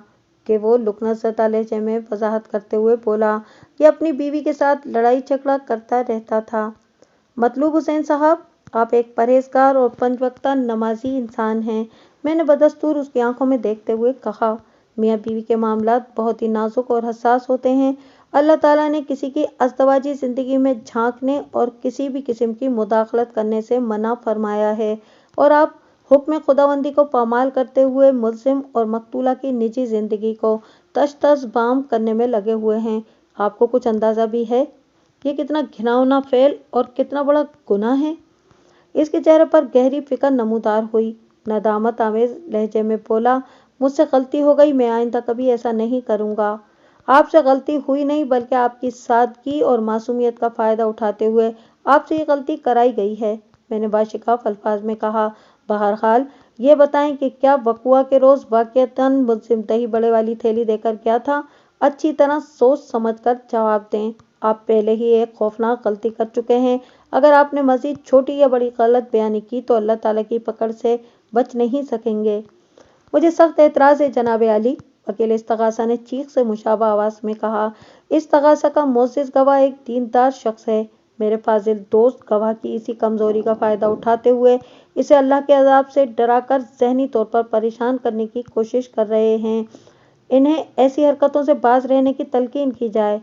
कि वो लुकनज़दा लहजे में वजाहत करते हुए बोला, ये अपनी बीवी के साथ लड़ाई झगड़ा करता रहता था। मतलूब हुसैन साहब, आप एक परहेजगार और पंजवक्ता नमाजी इंसान हैं, मैंने बदस्तूर उसकी आंखों में देखते हुए कहा। मियाँ बीवी के मामलात बहुत ही नाजुक और हसास होते हैं। अल्लाह ताला ने किसी की अज़दवाजी ज़िंदगी में झांकने और किसी भी किस्म की मुदाखलत करने से मना फरमाया है, और आप हुक्म खुदावंदी को पामाल करते हुए मुल्जिम और मकतूला की निजी ज़िंदगी को तश-तश-बाम करने में लगे हुए हैं। आपको कुछ अंदाज़ा भी है ये कितना घिनौना फेल और कितना बड़ा गुनाह है? इसके चेहरे पर गहरी फिक्र नमूदार हुई। नदामत आमेज लहजे में बोला, मुझसे गलती हो गई, मैं आइंदा कभी ऐसा नहीं करूँगा। आपसे गलती हुई नहीं, बल्कि आपकी सादगी और मासूमियत का फ़ायदा उठाते हुए आपसे ये गलती कराई गई है, मैंने बाशिकाफ अल्फाज में कहा। बहरहाल ये बताएं कि क्या वक़ुआ के रोज़ वाक़िअतन मुल्ज़िम दही बड़े वाली थैली देकर गया था? अच्छी तरह सोच समझ कर जवाब दें। आप पहले ही एक खौफनाक गलती कर चुके हैं। अगर आपने मज़ीद छोटी या बड़ी गलत बयानी की तो अल्लाह ताला की पकड़ से बच नहीं सकेंगे। मुझे सख्त एतराज़ है जनाब आली, वकील इस्तग़ासा ने चीख से मुशाबा आवाज़ में कहा। इस्तग़ासा का मोअज़्ज़िज़ गवाह एक दीनदार शख्स है। मेरे फाजिल दोस्त गवाह की इसी कमज़ोरी का फ़ायदा उठाते हुए इसे अल्लाह के अज़ाब से डराकर ज़हनी तौर पर परेशान करने की कोशिश कर रहे हैं। इन्हें ऐसी हरकतों से बाज रहने की तलकीन की जाए।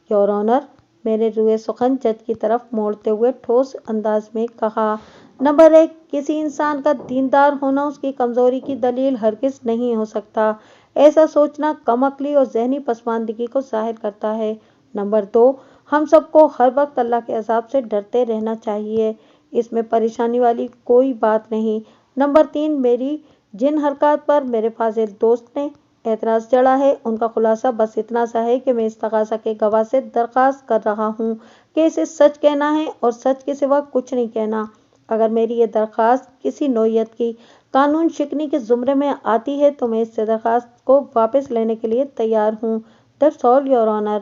योर ऑनर, मैंने रुए सुखन जज की तरफ मोड़ते हुए ठोस अंदाज में कहा। नंबर 1, किसी इंसान का दीनदार होना उसकी कमज़ोरी की दलील हरगिज़ नहीं हो सकता। ऐसा सोचना कमअक्ली और ज़हनी पसमानदगी को ज़ाहिर करता है। नंबर 2, हम सबको हर वक्त अल्लाह के अज़ाब से डरते रहना चाहिए, इसमें परेशानी वाली कोई बात नहीं। नंबर 3, मेरी जिन हरकत पर मेरे फाजिल दोस्त ने एतराज़ जड़ा है, उनका खुलासा बस इतना सा है कि मैं इस्तग़ासा के गवाह से दरख्वास्त कर रहा हूँ कि इसे सच कहना है और सच के सिवा कुछ नहीं कहना। अगर मेरी ये दरख्वास्त किसी नौइयत की कानून शिकनी के ज़ुमरे में आती है तो मैं इस दरख्वास्त को वापस लेने के लिए तैयार हूँ। That's all your honour.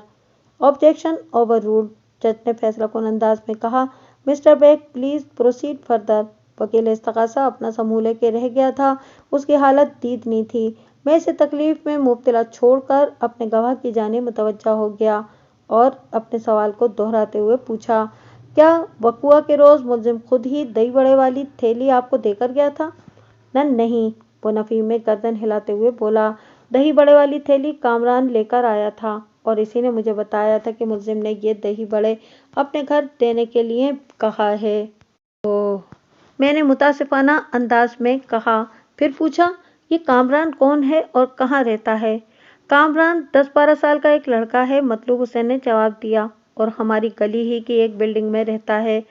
Objection overruled, जज ने फैसला कुन अंदाज में कहा। Mister Beg, please proceed further. वकील इस्तग़ासा अपना समूह लेके रह गया था, उसकी हालत दीदनी थी। मैं इसे तकलीफ में मुब्तला छोड़कर अपने गवाह की जानिब मुतवज्जा हो गया और अपने सवाल को दोहराते हुए पूछा, क्या वक़ुआ के रोज़ मुल्ज़िम खुद ही दही बड़े वाली थैली आपको देकर गया था? नहीं, वो नफ़ी में गर्दन हिलाते हुए बोला, दही बड़े वाली थैली कामरान लेकर आया था और इसी ने मुझे बताया था कि मुल्ज़िम ने ये दही बड़े अपने घर देने के लिए कहा है। ओह, मैंने मुतासिफाना अंदाज में कहा। फिर पूछा, ये कामरान कौन है और कहाँ रहता है? कामरान 10-12 साल का एक लड़का है, मतलूब हुसैन ने जवाब दिया, और हमारी गली ही की एक बिल्डिंग में रहता है।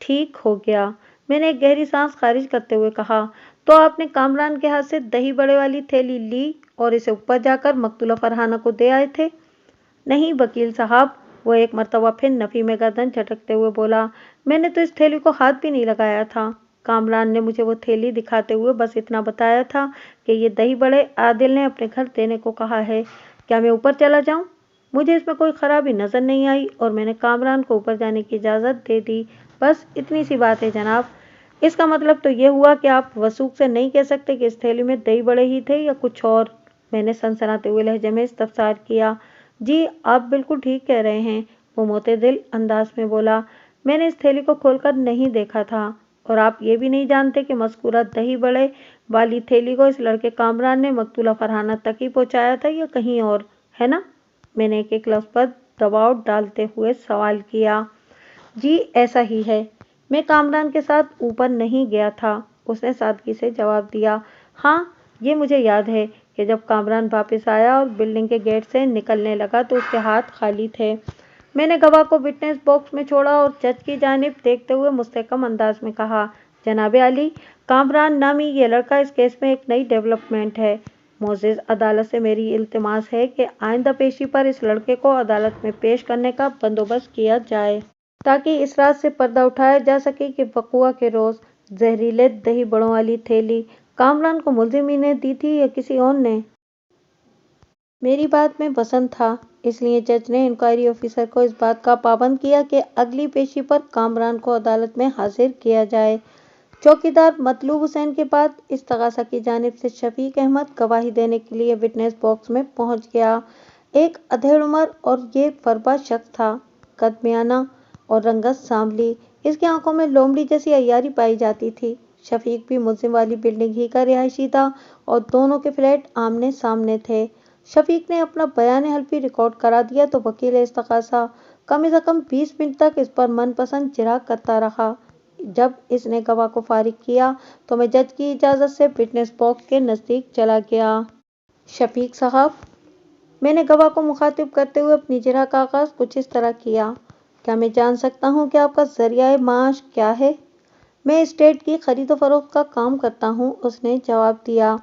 ठीक हो गया, मैंने एक गहरी सांस खारिज करते हुए कहा। तो आपने कामरान के हाथ से दही बड़े वाली थैली ली और इसे ऊपर जाकर मकतूला फरहाना को दे आए थे? नहीं वकील साहब, वो एक मरतबा फिर नफ़ी में गर्दन झटकते हुए बोला, मैंने तो इस थैली को हाथ भी नहीं लगाया था। कामरान ने मुझे वो थैली दिखाते हुए बस इतना बताया था कि ये दही बड़े आदिल ने अपने घर देने को कहा है। क्या मैं ऊपर चला जाऊं? मुझे इसमें कोई खराबी नज़र नहीं आई और मैंने कामरान को ऊपर जाने की इजाज़त दे दी। बस इतनी सी बात है जनाब। इसका मतलब तो ये हुआ कि आप वसूख से नहीं कह सकते कि इस थैली में दही बड़े ही थे या कुछ और? मैंने सनसनाते हुए लहजे में इस्तफसार किया। जी, आप बिल्कुल ठीक कह रहे हैं, वो मोतदिल अंदाज में बोला। मैंने इस थैली को खोलकर नहीं देखा था और आप ये भी नहीं जानते कि मज़कूरा दही बड़े वाली थैली को इस लड़के कामरान ने मकतूला फरहाना तक ही पहुँचाया था या कहीं और, है ना? मैंने एक एक लफ्ज़ पर दबाव डालते हुए सवाल किया। जी, ऐसा ही है। मैं कामरान के साथ ऊपर नहीं गया था, उसने सादगी से जवाब दिया। हाँ, ये मुझे याद है कि जब कामरान वापस आया और बिल्डिंग के गेट से निकलने लगा तो उसके हाथ खाली थे। मैंने गवाह को विटनेस बॉक्स में छोड़ा और जज की जानिब देखते हुए मुस्तहकम अंदाज में कहा, जनाब अली, कामरान नामी ये लड़का इस केस में एक नई डेवलपमेंट है। मोज़ेज़, अदालत से मेरी इल्तिमास है कि आइंदा पेशी पर इस लड़के को अदालत में पेश करने का बंदोबस्त किया जाए ताकि इस रात से पर्दा उठाया जा सके कि वक़ुआ के रोज़ जहरीले दही बड़ों वाली थैली कामरान को मुलजिमी ने दी थी या किसी और ने। मेरी बात में वसन था, इसलिए जज ने इंक्वायरी ऑफिसर को इस बात का पाबंद किया कि अगली पेशी पर कामरान को अदालत में हाजिर किया जाए। चौकीदार मतलूब हुसैन के बाद इस्तगासा की जानिब से शफीक अहमद गवाही देने के लिए विटनेस बॉक्स में पहुंच गया। एक अधेड़ उम्र और ये फरबा शख्स था, कद मियाना और रंगत सांवली। इसकी आंखों में लोमड़ी जैसी अय्यारी पाई जाती थी। शफीक भी मुल्जिम वाली बिल्डिंग ही का रिहायशी था और दोनों के फ्लैट आमने सामने थे। शफीक ने अपना बयान हल्फी रिकॉर्ड करा दिया तो वकील इस्तगासा कम से कम 20 मिनट तक इस पर मनपसंद चिराग करता रहा। जब इसने गवाह को फारिग किया तो मैं जज की इजाज़त से विटनेस बॉक्स के नज़दीक चला गया। शफीक साहब, मैंने गवाह को मुखातिब करते हुए अपनी जिरह का आगाज़ कुछ इस तरह किया, क्या मैं जान सकता हूँ कि आपका ज़रिया माश क्या है? मैं एस्टेट की खरीदो फरोख्त का काम करता हूँ, उसने जवाब दिया।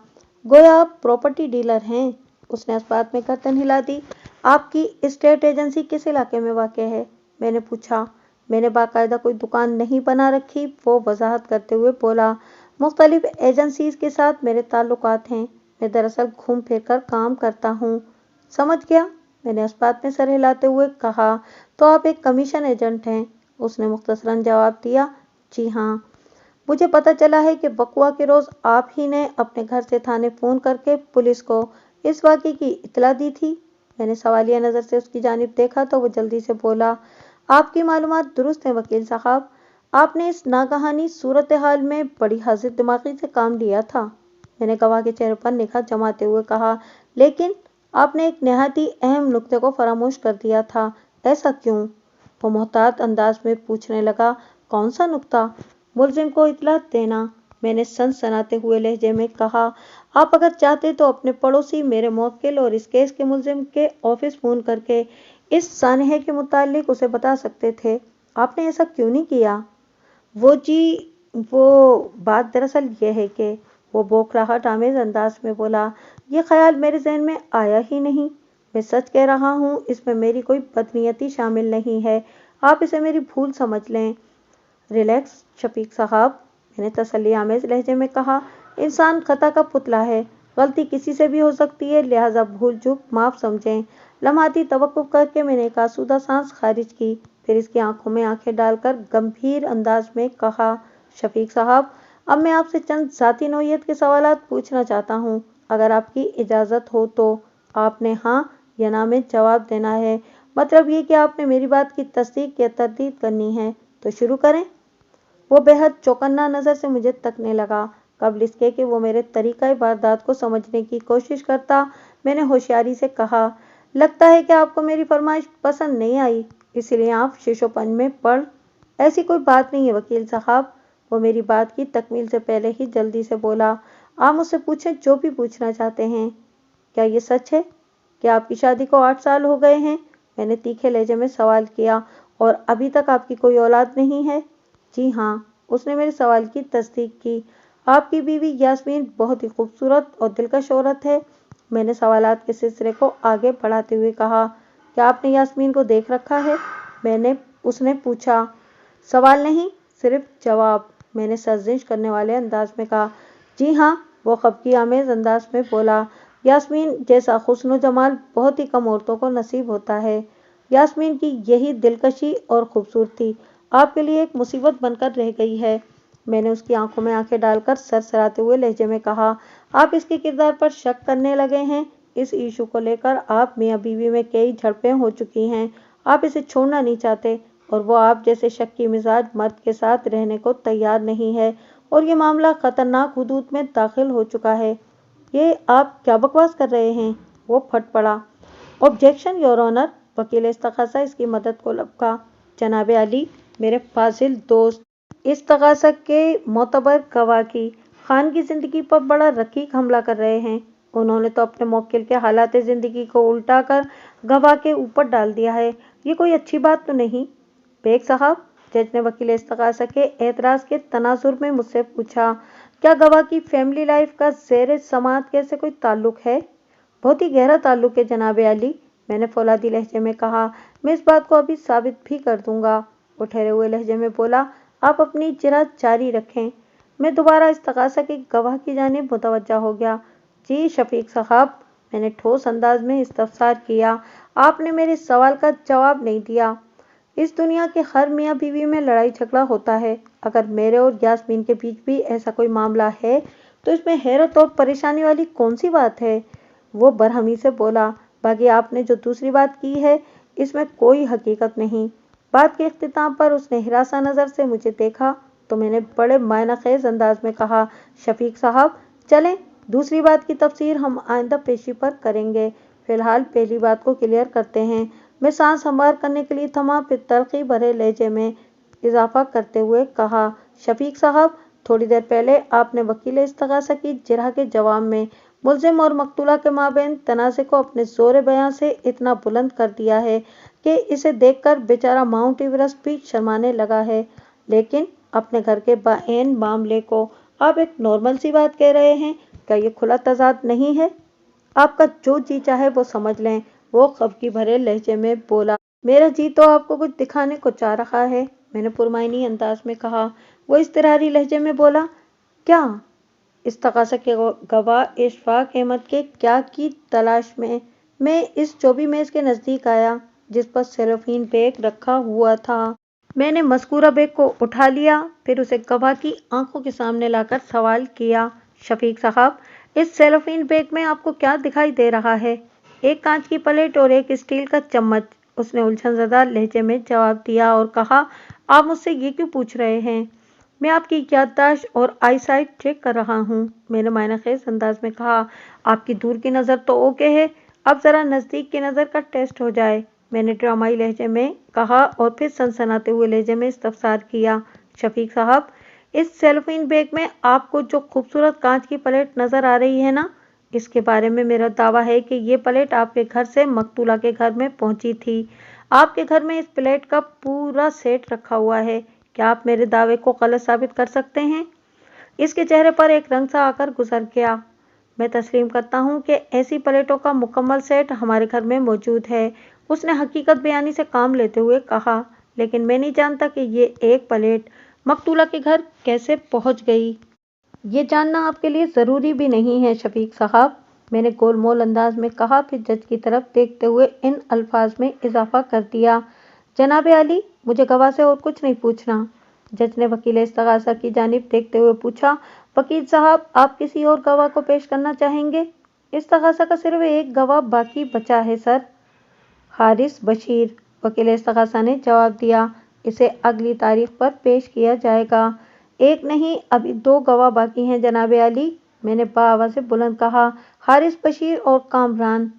गोया आप प्रॉपर्टी डीलर हैं? उसने इस बात में गर्दन हिला दी। आपकी एस्टेट एजेंसी किस इलाके में वाक़ है? मैंने पूछा। मैंने बाकायदा कोई दुकान नहीं बना रखी, वो वजाहत करते हुए बोला। मुख्तलिफ एजेंसीज के साथ मेरे ताल्लुकात हैं, मैं दरअसल घूम फिर कर काम करता हूँ। समझ गया, मैंने इस बात में सर हिलाते हुए कहा। तो आप एक कमीशन एजेंट हैं? उसने मुख्तसरन जवाब दिया। जी हाँ, मुझे पता चला है कि वक़ुआ के रोज़ आप ही ने अपने घर से थाने फ़ोन करके पुलिस को इस वाक़े की इत्तला दी थी। मैंने सवालिया नज़र से उसकी जानिब देखा तो वो जल्दी से बोला, आपकी मालूमात दुरुस्त है वकील साहब, आपने इस नागहानी सूरत हाल में बड़ी हाजिर दिमागी से काम लिया था। मैंने गवाह के चेहरे पर निगाह जमाते हुए कहा, लेकिन आपने एक नहायत ही अहम नुक्ते को फरामोश कर दिया था, ऐसा क्यों? वो मोहतात अंदाज में पूछने लगा, कौन सा नुक्ता? मुलजिम को इत्तला देना, मैंने सनसनाते हुए लहजे में कहा। आप अगर चाहते तो अपने पड़ोसी मेरे मौक्किल और इस केस के मुलजिम के ऑफिस फ़ोन करके इस सानहे के मुतालिक उसे बता सकते थे, आपने ऐसा क्यों नहीं किया? वो बात दरअसल यह है कि वो बोखलाहट आमेज़ अंदाज में बोला, ये ख्याल मेरे जहन में आया ही नहीं। मैं सच कह रहा हूँ, इसमें मेरी कोई बदनीयती शामिल नहीं है, आप इसे मेरी भूल समझ लें। रिलैक्स शफीक साहब, मैंने तसल्ली आमेज़ लहजे में कहा। इंसान खता का पुतला है, गलती किसी से भी हो सकती है, लिहाजा भूल चूक माफ़ समझें। लम्हाती तवक्कुफ़ करके मैंने एक आसूदा सांस खारिज की, फिर इसकी आंखों में आंखें डालकर गंभीर अंदाज में कहा, शफीक साहब, अब मैं आपसे चंद ज़ाती नौइयत के सवालात पूछना चाहता हूँ, अगर आपकी इजाज़त हो तो। आपने हाँ या ना में जवाब देना है, मतलब ये कि आपने मेरी बात की तस्दीक या तरदीद करनी है। तो शुरू करें। वो बेहद चौकन्ना नज़र से मुझे तकने लगा। कबल इसके कि वो मेरे तरीक़ा वारदात को समझने की कोशिश करता, मैंने होशियारी से कहा, लगता है कि आपको मेरी फरमाइश पसंद नहीं आई, इसलिए आप शीशोपन में पड़। ऐसी कोई बात नहीं है वकील साहब। वो मेरी बात की तकमील से पहले ही जल्दी से बोला, आप मुझसे पूछें जो भी पूछना चाहते हैं। क्या ये सच है कि आपकी शादी को 8 साल हो गए हैं? मैंने तीखे लहजे में सवाल किया। और अभी तक आपकी कोई औलाद नहीं है? जी हाँ, उसने मेरे सवाल की तस्दीक की। आपकी बीवी यास्मीन बहुत ही खूबसूरत और दिलकश औरत है। मैंने सवालात के सिलसिले को आगे बढ़ाते हुए कहा, क्या आपने यास्मीन को देख रखा है? उसने पूछा। सवाल नहीं, सिर्फ जवाब, मैंने सर्जिश करने वाले अंदाज में कहा। जी हाँ, वो खफगी आमेज़ अंदाज में बोला। यास्मीन जैसा हुस्न जमाल बहुत ही कम औरतों को नसीब होता है। यास्मीन की यही दिलकशी और खूबसूरती आपके लिए एक मुसीबत बनकर रह गई है। मैंने उसकी आंखों में आंखें डालकर सरसराते हुए लहजे में कहा, आप इसके किरदार पर शक करने लगे हैं। इस इशू को लेकर आप मियाँ बीवी में कई झड़पें हो चुकी हैं, आप इसे छोड़ना नहीं चाहते और वो आप जैसे शक्की मिजाज मर्द के साथ रहने को तैयार नहीं है और ये मामला खतरनाक हुदूद में दाखिल हो चुका है। ये आप क्या बकवास कर रहे हैं? वो फट पड़ा। ऑब्जेक्शन योर ऑनर, वकील इस्तगासा इसकी मदद को लपका। जनाब अली, मेरे फाजिल दोस्त, इस्तगासा के मोतबर गवाह की खान की ज़िंदगी पर बड़ा रकीक हमला कर रहे हैं। उन्होंने तो अपने मौक्किल के हालात ज़िंदगी को उल्टा कर गवाह के ऊपर डाल दिया है। ये कोई अच्छी बात तो नहीं। बेग साहब, जज ने वकील इस्तगासा के एतराज के तनाजुर में मुझसे पूछा, क्या गवाह की फैमिली लाइफ का ज़ेर समाअत के से कोई ताल्लुक है? बहुत ही गहरा ताल्लुक है जनाब अली, मैंने फौलादी लहजे में कहा। मैं इस बात को अभी साबित भी कर दूंगा। वो ठहरे हुए लहजे में बोला, आप अपनी जिरह जारी रखें। मैं दोबारा इस्तगासा के गवाह की जानिब मुतवज्जा हो गया। जी शफीक साहब, मैंने ठोस अंदाज में इस्तफसार किया। आपने मेरे सवाल का जवाब नहीं दिया। इस दुनिया के हर मियाँ बीवी में लड़ाई झगड़ा होता है। अगर मेरे और यास्मीन के बीच भी ऐसा कोई मामला है तो इसमें हैरत और परेशानी वाली कौन सी बात है? वो बरहमी से बोला, बाकी आपने जो दूसरी बात की है इसमें कोई हकीकत नहीं। बात के इख्तिताम पर उसने हिरासा नज़र से मुझे देखा तो मैंने बड़े मायना खेज अंदाज में कहा, शफीक साहब चलें, दूसरी बात की तफसीर हम आइंदा पेशी पर करेंगे। फिलहाल पहली बात को क्लियर करते हैं। मैं सांस हमवार करने के लिए थमा, फिर तलखी भरे लहजे में इजाफा करते हुए कहा, शफीक साहब थोड़ी देर पहले आपने वकील इस्तगासा की जिरह के जवाब में मुल्जिम और मकतूला के माबैन तनाज़े को अपने ज़ोर बयां से इतना बुलंद कर दिया है कि इसे देखकर बेचारा माउंट एवरेस्ट भी शर्माने लगा है। लेकिन अपने घर के बाएन मामले को आप एक नॉर्मल सी बात कह रहे हैं। क्या ये खुला तजाद नहीं है? आपका जो जी चाहे वो समझ लें, वो खफगी भरे लहजे में बोला। मेरा जी तो आपको कुछ दिखाने को चाह रहा है, मैंने पुरमाइनी अंदाज में कहा। वो इस्तरारी लहजे में बोला, क्या? इस्तगासा के गवाह इशफाक अहमद के क्या की तलाश में मैं इस चौबी मेज के नज़दीक आया जिस पर सेलोफीन बैग रखा हुआ था। मैंने मस्कूरा बैग को उठा लिया, फिर उसे गवाह की आंखों के सामने लाकर सवाल किया, शफीक साहब इस सेलोफीन बैग में आपको क्या दिखाई दे रहा है? एक कांच की प्लेट और एक स्टील का चम्मच, उसने उलझनज़दा लहजे में जवाब दिया और कहा, आप मुझसे ये क्यों पूछ रहे हैं? मैं आपकी याददाश्त और आईसाइट चेक कर रहा हूँ, मैंने मायनाखेज अंदाज में कहा। आपकी दूर की नज़र तो ओके है, अब ज़रा नज़दीक की नज़र का टेस्ट हो जाए, मैंने ड्रामाई लहजे में कहा और फिर सनसनाते हुए लहजे में इस्तफसार किया, शफीक साहब इस सेलोफीन बैग में आपको जो खूबसूरत कांच की प्लेट नज़र आ रही है ना, इसके बारे में मेरा दावा है कि ये प्लेट आपके घर से मकतूला के घर में पहुंची थी। आपके घर में इस प्लेट का पूरा सेट रखा हुआ है। क्या आप मेरे दावे को गलत साबित कर सकते हैं? इसके चेहरे पर एक रंग सा आकर गुजर गया। मैं तस्लीम करता हूँ कि ऐसी प्लेटों का मुकम्मल सेट हमारे घर में मौजूद है, उसने हकीकत बयानी से काम लेते हुए कहा। लेकिन मैं नहीं जानता कि ये एक प्लेट मकतूला के घर कैसे पहुंच गई। ये जानना आपके लिए ज़रूरी भी नहीं है शफीक साहब, मैंने गोलमोल अंदाज में कहा, फिर जज की तरफ देखते हुए इन अल्फाज में इजाफा कर दिया, जनाब अली मुझे गवाह से और कुछ नहीं पूछना। जज ने वकील इस्तगासा की जानिब देखते हुए पूछा, वकील साहब आप किसी और गवाह को पेश करना चाहेंगे? इस्तगासा का सिर्फ एक गवाह बाकी बचा है सर, हारिस बशीर, वकील इस्तगासा ने जवाब दिया। इसे अगली तारीख पर पेश किया जाएगा। एक नहीं, अभी दो गवाह बाकी हैं जनाब अली, मैंने बाआवाज़ से बुलंद कहा, हारिस बशीर और कामरान।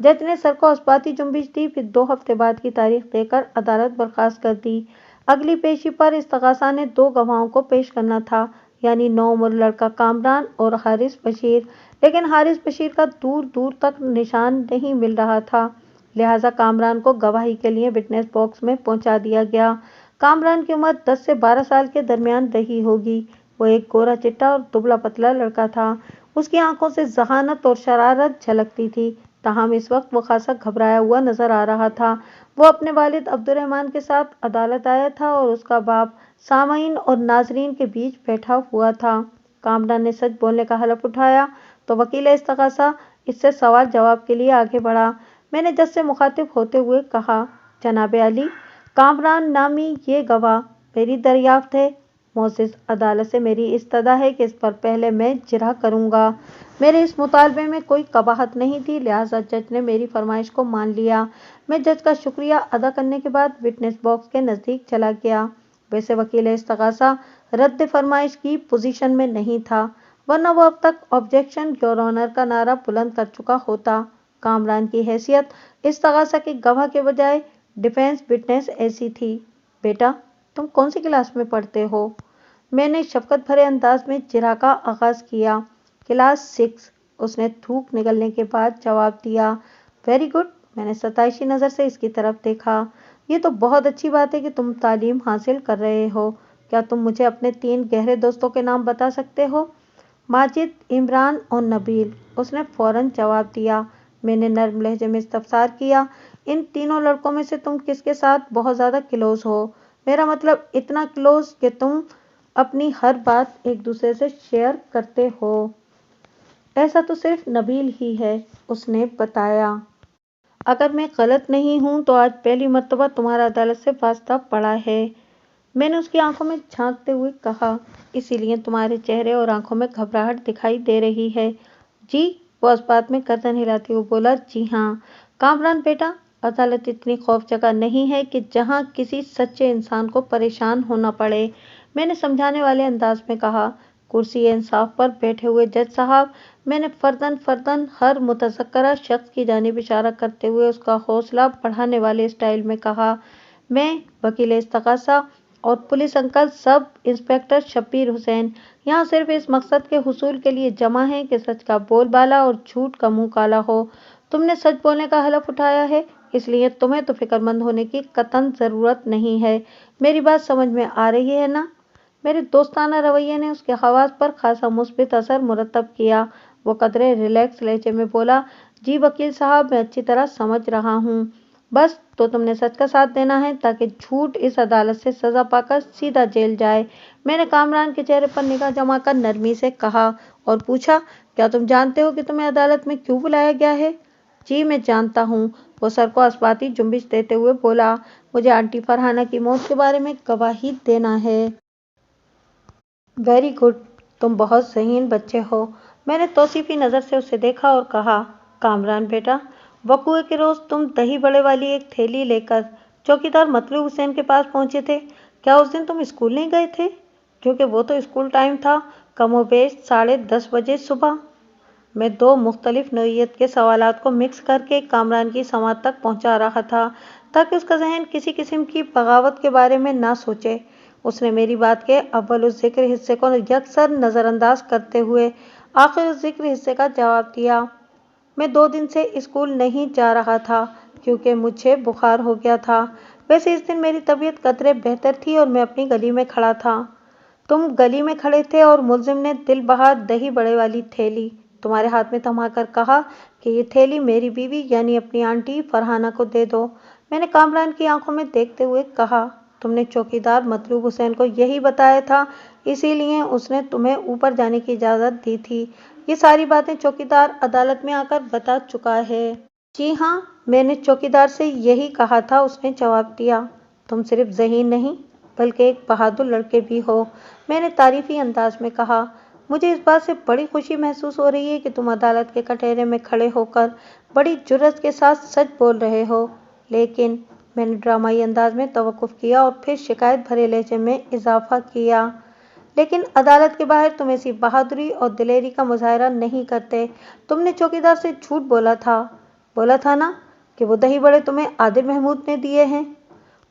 जज ने सर को इस्बाती जुम्बिश दी, फिर 2 हफ्ते बाद की तारीख देकर अदालत बर्खास्त कर दी। अगली पेशी पर इस्तगासा ने 2 गवाहों को पेश करना था, यानी 9 उम्र लड़का कामरान और हारिस बशीर, लेकिन हारिस बशीर का दूर दूर तक निशान नहीं मिल रहा था, लिहाजा कामरान को गवाही के लिए विटनेस बॉक्स में पहुंचा दिया गया। कामरान की उम्र 10 से 12 साल के दरमियान रही होगी। वो एक गोरा चिट्टा और दुबला पतला लड़का था। उसकी आंखों से जहानत और शरारत झलकती थी, ताहम इस वक्त वो खासा घबराया हुआ नजर आ रहा था। वो अपने वालिद अब्दुर्रहमान के साथ अदालत आया था और उसका बाप सामाईन और नाजरीन के बीच बैठा हुआ था। कामरान ने सच बोलने का हलफ उठाया तो वकील इस्तगासा इससे सवाल जवाब के लिए आगे बढ़ा। मैंने जज से मुखातिब होते हुए कहा, जनाब अली कामरान नामी ये गवाह मेरी दरियाफ्त है। मोअज़्ज़िज़ अदालत से मेरी इस्तदा है कि इस पर पहले मैं जिरह करूँगा। मेरे इस मुतालबे में कोई कबाहत नहीं थी, लिहाजा जज ने मेरी फरमाइश को मान लिया। मैं जज का शुक्रिया अदा करने के बाद विटनेस बॉक्स के नज़दीक चला गया। वैसे वकील इस्तगासा रद्द फरमाइश की पोजीशन में नहीं था, वरना वो अब तक ऑब्जेक्शन योर ऑनर का नारा बुलंद कर चुका होता। कामरान की हैसियत इस्तगासा के गवाह के बजाय डिफेंस विटनेस ऐसी थी। बेटा तुम कौन सी क्लास में पढ़ते हो? मैंने शफकत भरे अंदाज में जिरह का आगाज़ किया। क्लास 6, उसने थूक निकलने के बाद जवाब दिया। वेरी गुड, मैंने सताइशी नज़र से इसकी तरफ देखा। یہ تو بہت اچھی بات ہے کہ تم تعلیم حاصل کر رہے ہو۔ کیا تم مجھے اپنے 3 گہرے دوستوں کے نام بتا سکتے ہو؟ ماجد، عمران اور نبیل، اس نے فوراً جواب دیا۔ میں نے نرم لہجے میں استفسار کیا، ان تینوں لڑکوں میں سے تم کس کے ساتھ بہت زیادہ کلوز ہو؟ میرا مطلب اتنا کلوز کہ تم اپنی ہر بات ایک دوسرے سے شیئر کرتے ہو۔ ایسا تو صرف نبیل ہی ہے، اس نے بتایا۔ اگر میں غلط نہیں ہوں تو آج پہلی مرتبہ تمہارا عدالت سے واسطہ پڑا ہے، میں نے اس کی آنکھوں میں جھانکتے ہوئے کہا۔ اسی لیے تمہارے چہرے اور آنکھوں میں گھبراہٹ دکھائی دے رہی ہے۔ جی، وہ اس بات میں گردن ہلاتے ہوئے بولا۔ جی ہاں کامران بیٹا، عدالت اتنی خوف جگہ نہیں ہے کہ جہاں کسی سچے انسان کو پریشان ہونا پڑے، میں نے سمجھانے والے انداز میں کہا۔ کرسی انصاف پر بیٹھے ہوئے جج صاحب، میں نے فرداً فرداً ہر متذکرہ شخص کی جانب اشارہ کرتے ہوئے اس کا حوصلہ بڑھانے والے اسٹائل میں کہا، میں وکیل استغاثہ اور police uncle sub inspector Shabbir Hussain یہاں صرف اس مقصد کے حصول کے لیے جمع ہیں کہ سچ کا بول بالا اور جھوٹ کا منہ کالا ہو۔ تم نے سچ بولنے کا حلف اٹھایا ہے، اس لیے تمہیں تو فکر مند ہونے کی قطعاً ضرورت نہیں ہے۔ میری بات سمجھ میں آ رہی ہے نا؟ میرے دوستانہ رویے نے اس کے حواس پر خاصا مثبت اثر مرتب کیا۔ وہ قدرے ریلیکس لہجے میں بولا، جی وکیل صاحب، میں اچھی طرح سمجھ رہا ہوں۔ بس تو تم نے سچ کا ساتھ دینا ہے تاکہ جھوٹ اس عدالت سے سزا پا کر سیدھا جیل جائے۔ میں نے کامران کے چہرے پر نگاہ جما کر نرمی سے کہا اور پوچھا، کیا تم جانتے ہو کہ تمہیں عدالت میں کیوں بلایا گیا ہے؟ جی میں جانتا ہوں، وہ سر کو اثباتی جنبش دیتے ہوئے بولا۔ مجھے آنٹی فرحانہ کی موت کے بارے میں گواہی دینا ہے۔ ویری گڈ، تم بہت ذہین بچے ہو۔ میں نے توصیفی نظر سے اسے دیکھا اور کہا، کامران بیٹا، وقوعے کے روز تم دہی بڑے والی ایک تھیلی لے کر چوکیدار مطلوب حسین کے پاس پہنچے تھے۔ کیا اس دن تم اسکول نہیں گئے تھے؟ کیونکہ وہ تو اسکول ٹائم تھا، کم و بیش 10:30 بجے صبح۔ میں 2 مختلف نوعیت کے سوالات کو مکس کر کے کامران کی سماعت تک پہنچا رہا تھا تاکہ اس کا ذہن کسی قسم کی بغاوت کے بارے میں نہ سوچے۔ اس نے میری بات کے اول الذکر حصے کو یکسر نظر انداز کرتے ہوئے آخر الذکر حصے کا جواب دیا۔ میں 2 دن سے اسکول نہیں جا رہا تھا کیونکہ مجھے بخار ہو گیا تھا۔ ویسے اس دن میری طبیعت قدرے بہتر تھی اور میں اپنی گلی میں کھڑا تھا۔ تم گلی میں کھڑے تھے اور ملزم نے دل بہار دہی بڑے والی تھیلی تمہارے ہاتھ میں تھما کر کہا کہ یہ تھیلی میری بیوی یعنی اپنی آنٹی فرحانہ کو دے دو۔ میں نے کامران کی آنکھوں میں دیکھتے ہوئے کہا، تم نے چوکیدار مطلوب حسین کو یہی بتایا تھا، اسی لیے اس نے تمہیں اوپر جانے کی اجازت دی تھی۔ یہ ساری باتیں چوکیدار عدالت میں آ کر بتا چکا ہے۔ جی ہاں، میں نے چوکیدار سے یہی کہا تھا، اس نے جواب دیا۔ تم صرف ذہین نہیں بلکہ ایک بہادر لڑکے بھی ہو، میں نے تعریفی انداز میں کہا۔ مجھے اس بات سے بڑی خوشی محسوس ہو رہی ہے کہ تم عدالت کے کٹہرے میں کھڑے ہو کر بڑی جرأت کے ساتھ سچ بول رہے ہو، لیکن میں نے ڈرامائی انداز میں توقف کیا اور پھر شکایت بھرے لہجے میں اضافہ کیا، لیکن عدالت کے باہر تم ایسی بہادری اور دلیری کا مظاہرہ نہیں کرتے۔ تم نے چوکیدار سے جھوٹ بولا تھا نا کہ وہ دہی بڑے تمہیں عادل محمود نے دیے ہیں؟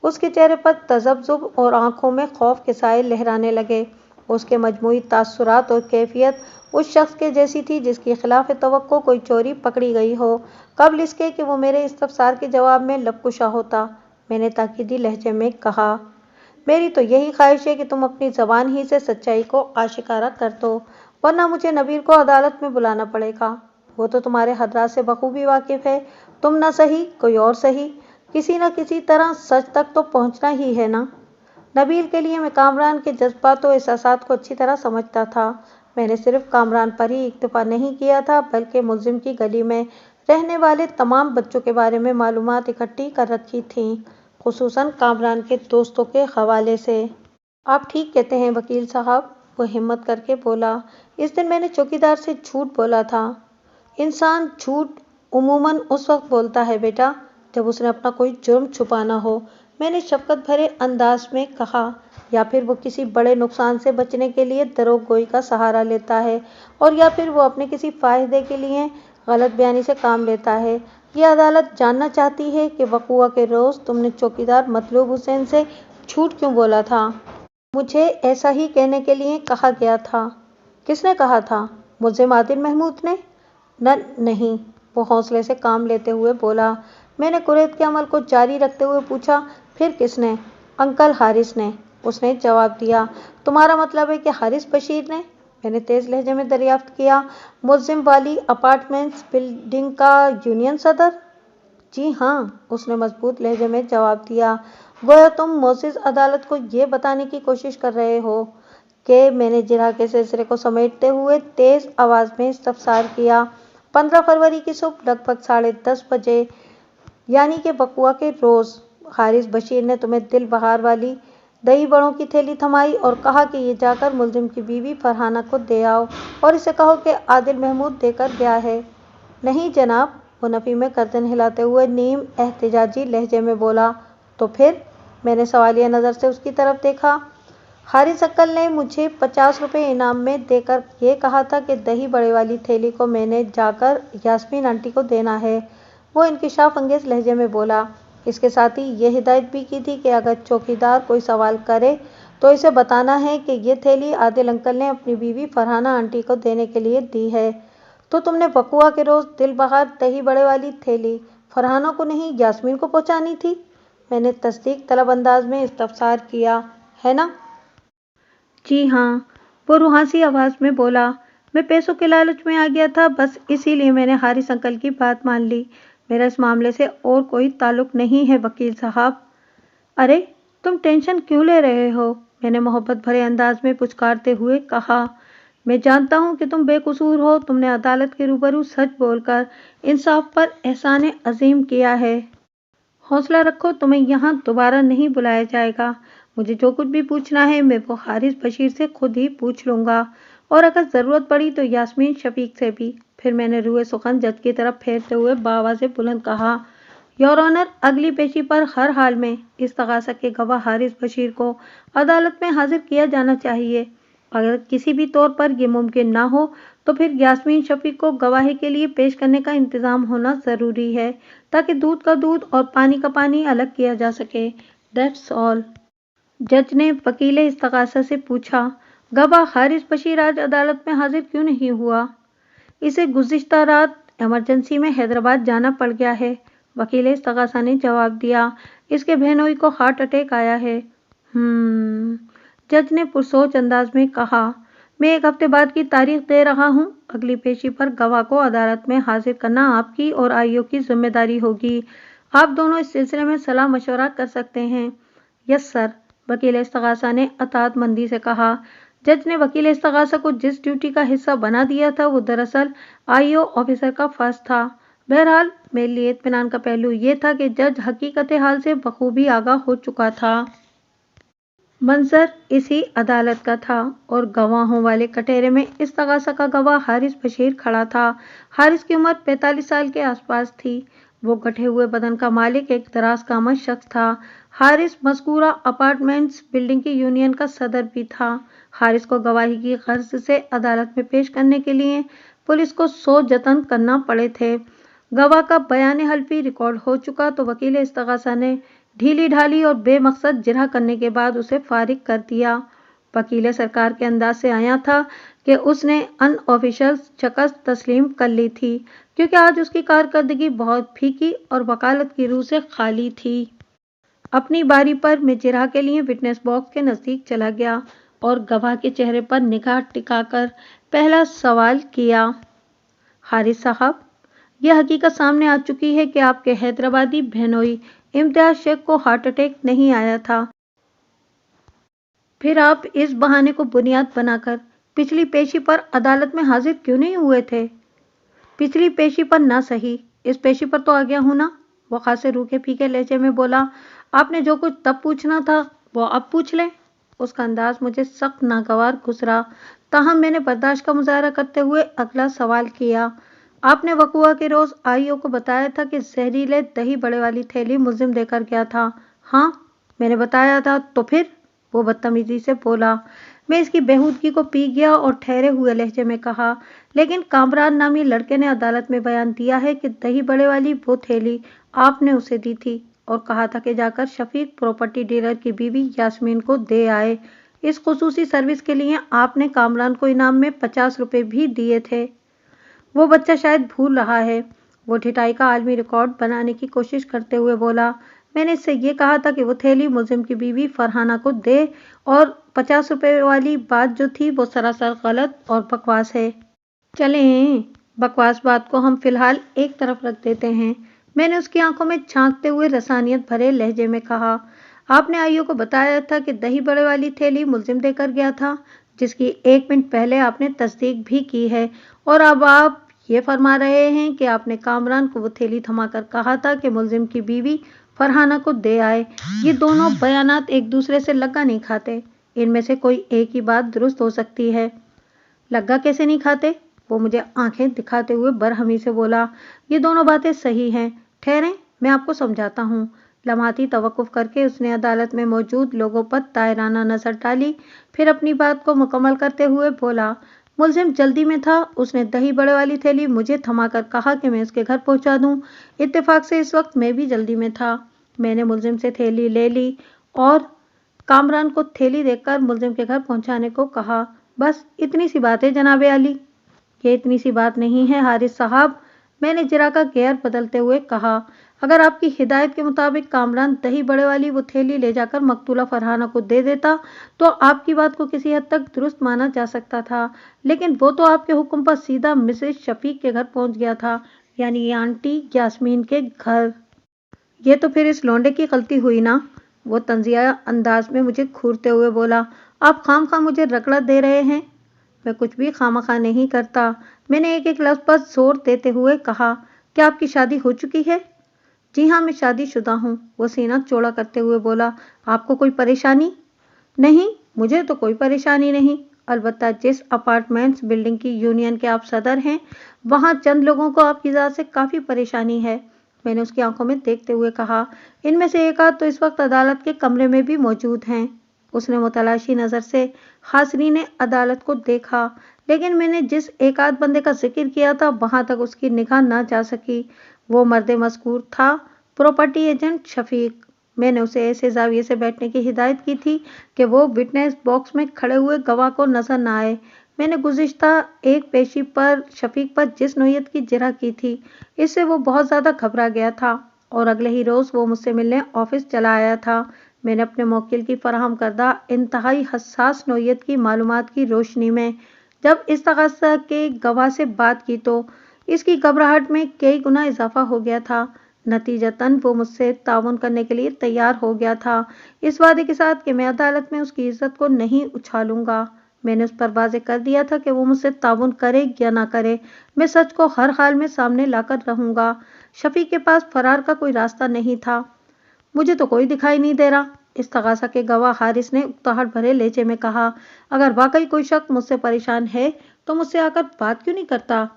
اس کے چہرے پر تذبذب اور آنکھوں میں خوف کے سائے لہرانے لگے۔ اس کے مجموعی تاثرات اور کیفیت اس شخص کے جیسی تھی جس کی خلاف توقع کوئی چوری پکڑی گئی ہو۔ قبل اس کے کہ وہ میرے استفسار کے جواب میں لب کشا ہوتا، میں نے تاکیدی لہجے میں کہا، میری تو یہی خواہش ہے کہ تم اپنی زبان ہی سے سچائی کو آشکارا کر دو، ورنہ مجھے نبیل کو عدالت میں بلانا پڑے گا۔ وہ تو تمہارے حضرات سے بخوبی واقف ہے، تم نہ صحیح کوئی اور صحیح، کسی نہ کسی طرح سچ تک تو پہنچنا ہی ہے نا۔ نبیل کے لیے میں کامران کے جذبات و احساسات کو اچھی طرح سمجھتا تھا۔ میں نے صرف کامران پر ہی اکتفا نہیں کیا تھا بلکہ ملزم کی گلی میں رہنے والے تمام بچوں کے بارے میں معلومات اکٹھی کر رکھی تھیں، خصوصاً کامران کے دوستوں کے حوالے سے۔ آپ ٹھیک کہتے ہیں وکیل صاحب، وہ ہمت کر کے بولا، اس دن میں نے چوکیدار سے جھوٹ بولا تھا۔ انسان جھوٹ عموماً اس وقت بولتا ہے بیٹا جب اس نے اپنا کوئی جرم چھپانا ہو، میں نے شفقت بھرے انداز میں کہا، یا پھر وہ کسی بڑے نقصان سے بچنے کے لیے دروغ گوئی کا سہارا لیتا ہے، اور یا پھر وہ اپنے کسی فائدے کے لیے غلط بیانی سے کام لیتا ہے۔ یہ عدالت جاننا چاہتی ہے کہ وقوعہ کے روز تم نے چوکیدار مطلوب حسین سے جھوٹ کیوں بولا تھا؟ مجھے ایسا ہی کہنے کے لیے کہا گیا تھا۔ کس نے کہا تھا؟ ملزم عادل محمود نے؟ نہیں، وہ حوصلے سے کام لیتے ہوئے بولا۔ میں نے قریت کے عمل کو جاری رکھتے ہوئے پوچھا، फिर किसने? अंकल हारिस ने, उसने जवाब दिया। तुम्हारा मतलब है कि हारिस बशीर ने? मैंने तेज लहजे में दरियाफ्त किया। मुल्जिम वाली अपार्टमेंट्स बिल्डिंग का यूनियन सदर? जी हाँ, उसने मजबूत लहजे में जवाब दिया। गोया तुम मोजिज अदालत को ये बताने की कोशिश कर रहे हो कि मैंने जिरह के सिलसिले को समेटते हुए तेज आवाज में इस्तफसार किया। 15 फरवरी की सुबह लगभग 10:30 बजे, यानी कि बकुआ के रोज, हारिस बशीर ने तुम्हें दिल बहार वाली दही बड़ों की थैली थमाई और कहा कि ये जाकर मुल्जिम की बीवी फरहाना को दे आओ और इसे कहो कि आदिल महमूद देकर गया है। नहीं जनाब, वो नफी में गर्दन हिलाते हुए नीम एहतिजाजी लहजे में बोला। तो फिर? मैंने सवालिया नज़र से उसकी तरफ देखा। हारिस अक्कल ने मुझे 50 रुपये इनाम में देकर ये कहा था कि दही बड़े वाली थैली को मैंने जाकर यास्मीन आंटी को देना है। वो इंकिशाफ अंगेज लहजे में बोला। इसके साथ ही ये हिदायत भी की थी कि अगर चौकीदार कोई सवाल करे तो इसे बताना है कि ये थैली आदिल अंकल ने अपनी बीवी फरहाना आंटी को देने के लिए दी है। तो तुमने बकुआ के रोज दिल बहार दही बड़े वाली थैली फरहाना को नहीं, यास्मीन को पहुंचानी थी? मैंने तस्दीक तलब अंदाज में इस्तफसार किया। है ना? जी हाँ, वो रुहासी आवाज में बोला। मैं पैसों के लालच में आ गया था, बस इसीलिए मैंने हारिस अंकल की बात मान ली। मेरा इस मामले से और कोई ताल्लुक नहीं है वकील साहब। अरे, तुम टेंशन क्यों ले रहे हो? मैंने मोहब्बत भरे अंदाज में पुचकारते हुए कहा। मैं जानता हूँ कि तुम बेकसूर हो। तुमने अदालत के रूबरू सच बोलकर इंसाफ पर एहसान अजीम किया है। हौसला रखो, तुम्हें यहाँ दोबारा नहीं बुलाया जाएगा। मुझे जो कुछ भी पूछना है मैं वो हारिस बशीर से खुद ही पूछ लूँगा, और अगर ज़रूरत पड़ी तो यास्मीन शफीक से भी। फिर मैंने रूए सुखन जज की तरफ फेरते हुए बाआवाज़ बुलंद कहा, योर ऑनर, अगली पेशी पर हर हाल में इस तगासा के गवाह हारिस बशीर को अदालत में हाजिर किया जाना चाहिए। अगर किसी भी तौर पर यह मुमकिन ना हो तो फिर यास्मीन शफीक को गवाही के लिए पेश करने का इंतज़ाम होना ज़रूरी है, ताकि दूध का दूध और पानी का पानी अलग किया जा सके। That's all. जज ने वकील इस्तगासा से पूछा, गवाह हारिस बशीर आज अदालत में हाजिर क्यों नहीं हुआ? इसे गुज़िश्ता रात इमरजेंसी में हैदराबाद जाना पड़ गया है। वकील इस्तगासा ने जवाब दिया। इसके बहनोई को हार्ट अटैक आया है। जज ने पुरसोच अंदाज में कहा। मैं 1 हफ्ते बाद की तारीख दे रहा हूँ। अगली पेशी पर गवाह को अदालत में हाजिर करना आपकी और आईओ की जिम्मेदारी होगी। आप दोनों इस सिलसिले में सलाह मशवरा कर सकते हैं। यस सर, वकील इस्तगासा ने अताअत मंदी से कहा। जज ने वकील इस्तगासा को जिस ड्यूटी का हिस्सा बना दिया था वो दरअसल आईओ ऑफिसर का फर्ज था। बहरहाल मेरे लिए इत्मीनान का पहलू ये था कि जज हकीकत हाल से बखूबी आगाह हो चुका था। मंजर इसी अदालत का था और गवाहों वाले कटहरे में इस्तगासा का गवाह हारिस बशीर खड़ा था। हारिस की उम्र 45 साल के आसपास थी। वो गठे हुए बदन का मालिक एक दराज कामत शख्स था। हारिस मज़कूरा अपार्टमेंट्स बिल्डिंग की यूनियन का सदर भी था। हारिस को गवाही की गर्ज से अदालत में पेश करने के लिए पुलिस को 100 जतन करना पड़े थे। गवाह का बयान हल्फी रिकॉर्ड हो चुका तो वकील इस्तगासा ने ढीली ढाली और बेमकसद जिरह करने के बाद उसे फारिग कर दिया। वकील सरकार के अंदाज से आया था कि उसने अनऑफिशियल शिकस्त तस्लीम कर ली थी, क्योंकि आज उसकी कारकर्दगी बहुत फीकी और वकालत की रूह से खाली थी। अपनी बारी पर मैं जिरह के लिए विटनेस बॉक्स के नज़दीक चला गया और गवाह के चेहरे पर निगाह टिकाकर पहला सवाल किया। हारिस साहब, यह हकीकत सामने आ चुकी है कि आपके हैदराबादी बहनोई इम्तियाज शेख को हार्ट अटैक नहीं आया था। फिर आप इस बहाने को बुनियाद बनाकर पिछली पेशी पर अदालत में हाजिर क्यों नहीं हुए थे? पिछली पेशी पर ना सही, इस पेशी पर तो आ गया हूं ना, वो खासे रूखे फीके लहजे में बोला। आपने जो कुछ तब पूछना था वो अब पूछ लें। उसका अंदाज मुझे सख्त नागवार गुजरा, ताहम मैंने बर्दाश्त का मुजाहरा करते हुए अगला सवाल किया। आपने वकुआ के रोज आईओ को बताया था कि जहरीले दही बड़े वाली थैली मुल्जिम देकर गया था? हाँ, मैंने बताया था। तो फिर? वो बदतमीजी से बोला। मैं इसकी बेहूदगी को पी गया और ठहरे हुए लहजे में कहा, लेकिन कामरान नामी लड़के ने अदालत में बयान दिया है कि दही बड़े वाली वो थैली आपने उसे दी थी और कहा था कि जाकर शफीक प्रॉपर्टी डीलर की बीवी यास्मीन को दे आए। इस खुसूसी सर्विस के लिए आपने कामरान को इनाम में 50 रुपये भी दिए थे। वो बच्चा शायद भूल रहा है। वो ठिठाई का आलमी रिकॉर्ड बनाने की कोशिश करते हुए बोला। मैंने इससे ये कहा था कि वो थैली मुलजिम की बीवी फरहाना को दे और 50 रुपए वाली बात जो थी वो सरासर गलत और बकवास है। चलें, बकवास बात को हम फिलहाल एक तरफ रख देते हैं। मैंने उसकी आंखों में झांकते हुए रसानियत भरे लहजे में कहा, आपने आइयो को बताया था कि दही बड़े वाली थैली मुलजिम देकर गया था, जिसकी 1 मिनट पहले आपने तस्दीक भी की है, और अब आप ये फरमा रहे हैं कि आपने कामरान को वो थैली थमाकर कहा था कि मुलजिम की बीवी फरहाना को दे आए। ये दोनों बयानात एक दूसरे से लगा नहीं खाते। इनमें से कोई एक ही बात दुरुस्त हो सकती है। लगा कैसे नहीं खाते? वो मुझे आंखें दिखाते हुए बरहमी से बोला, ये दोनों बातें सही हैं। ठहरें, मैं आपको समझाता हूँ। लम्हाती तवक्कुफ करके उसने अदालत में मौजूद लोगों पर तायराना नजर डाली, फिर अपनी बात को मुकम्मल करते हुए बोला, मुलजिम जल्दी में था। उसने दही बड़े वाली थैली मुझे थमाकर कहा कि मैं उसके घर पहुंचा दूं। इत्तेफाक से इस वक्त मैं भी जल्दी में था। मैंने मुलजिम से थैली ले ली और कामरान को थैली देकर मुलजिम के घर पहुंचाने को कहा। बस इतनी सी बात है जनाबे आली। ये इतनी सी बात नहीं है हारिस साहब, मैंने जरा का गेयर बदलते हुए कहा। अगर आपकी हिदायत के मुताबिक कामरान दही बड़े वाली वो थैली ले जाकर मकतूला फरहाना को दे देता तो आपकी बात को किसी हद तक दुरुस्त माना जा सकता था, लेकिन वो तो आपके हुक्म पर सीधा मिसेज शफीक के घर पहुंच गया था, यानी आंटी यास्मीन के घर। ये तो फिर इस लौंडे की गलती हुई ना? वो तंजिया अंदाज में मुझे घूरते हुए बोला। आप खामखा मुझे रगड़ा दे रहे हैं। मैं कुछ भी खामखा नहीं करता। मैंने एक एक लफ्ज पर जोर देते हुए कहा, क्या आपकी शादी हो चुकी है? जी हाँ, मैं शादीशुदा हूँ। वो सीना चौड़ा करते हुए बोला। आपको कोई परेशानी? नहीं, मुझे तो कोई परेशानी नहीं। अलबत्ता जिस अपार्टमेंट्स बिल्डिंग की यूनियन के आप सदर हैं, वहाँ चंद लोगों को आपकी ज़ात से काफ़ी परेशानी है। मैंने उसकी आंखों में देखते हुए कहा, इनमें से एक आध तो इस वक्त अदालत के कमरे में भी मौजूद हैं। उसने मुतलाशी नज़र से हाज़रीन अदालत को देखा, लेकिन मैंने जिस एक आध बंदे का जिक्र किया था वहां तक उसकी निगाह ना जा सकी। वो मर्द मज़कूर था प्रॉपर्टी एजेंट शफीक। मैंने उसे ऐसे जाविये से बैठने की हिदायत की थी कि वो विटनेस बॉक्स में खड़े हुए गवाह को नजर न आए। मैंने गुज़िश्ता एक पेशी पर शफीक पर जिस नोयत की जिरह की थी, इससे वो बहुत ज़्यादा घबरा गया था और अगले ही रोज़ वो मुझसे मिलने ऑफिस चला आया था। मैंने अपने मोक्किल की फराहम करदा इंतहाई हसास नोयत की मालूमात की रोशनी में जब इस तकाज़ा के गवाह से बात की तो इसकी घबराहट में कई गुना इजाफा हो गया था। नतीजतन वो मुझसे ताउन करने के लिए तैयार हो गया था, इस वादे के साथ कि मैं अदालत में उसकी इज्जत को नहीं उछालूंगा। मैंने उस पर वाज़े कर दिया था कि वो मुझसे ताउन करे या ना करे, मैं सच को हर हाल में सामने लाकर रहूंगा। शफीक के पास फरार का कोई रास्ता नहीं था। मुझे तो कोई दिखाई नहीं दे रहा। इस तगासा के गवाह हारिस ने उकताहट भरे लहजे में कहा, अगर वाकई कोई शख्स मुझसे परेशान है तो मुझसे आकर बात क्यों नहीं करता?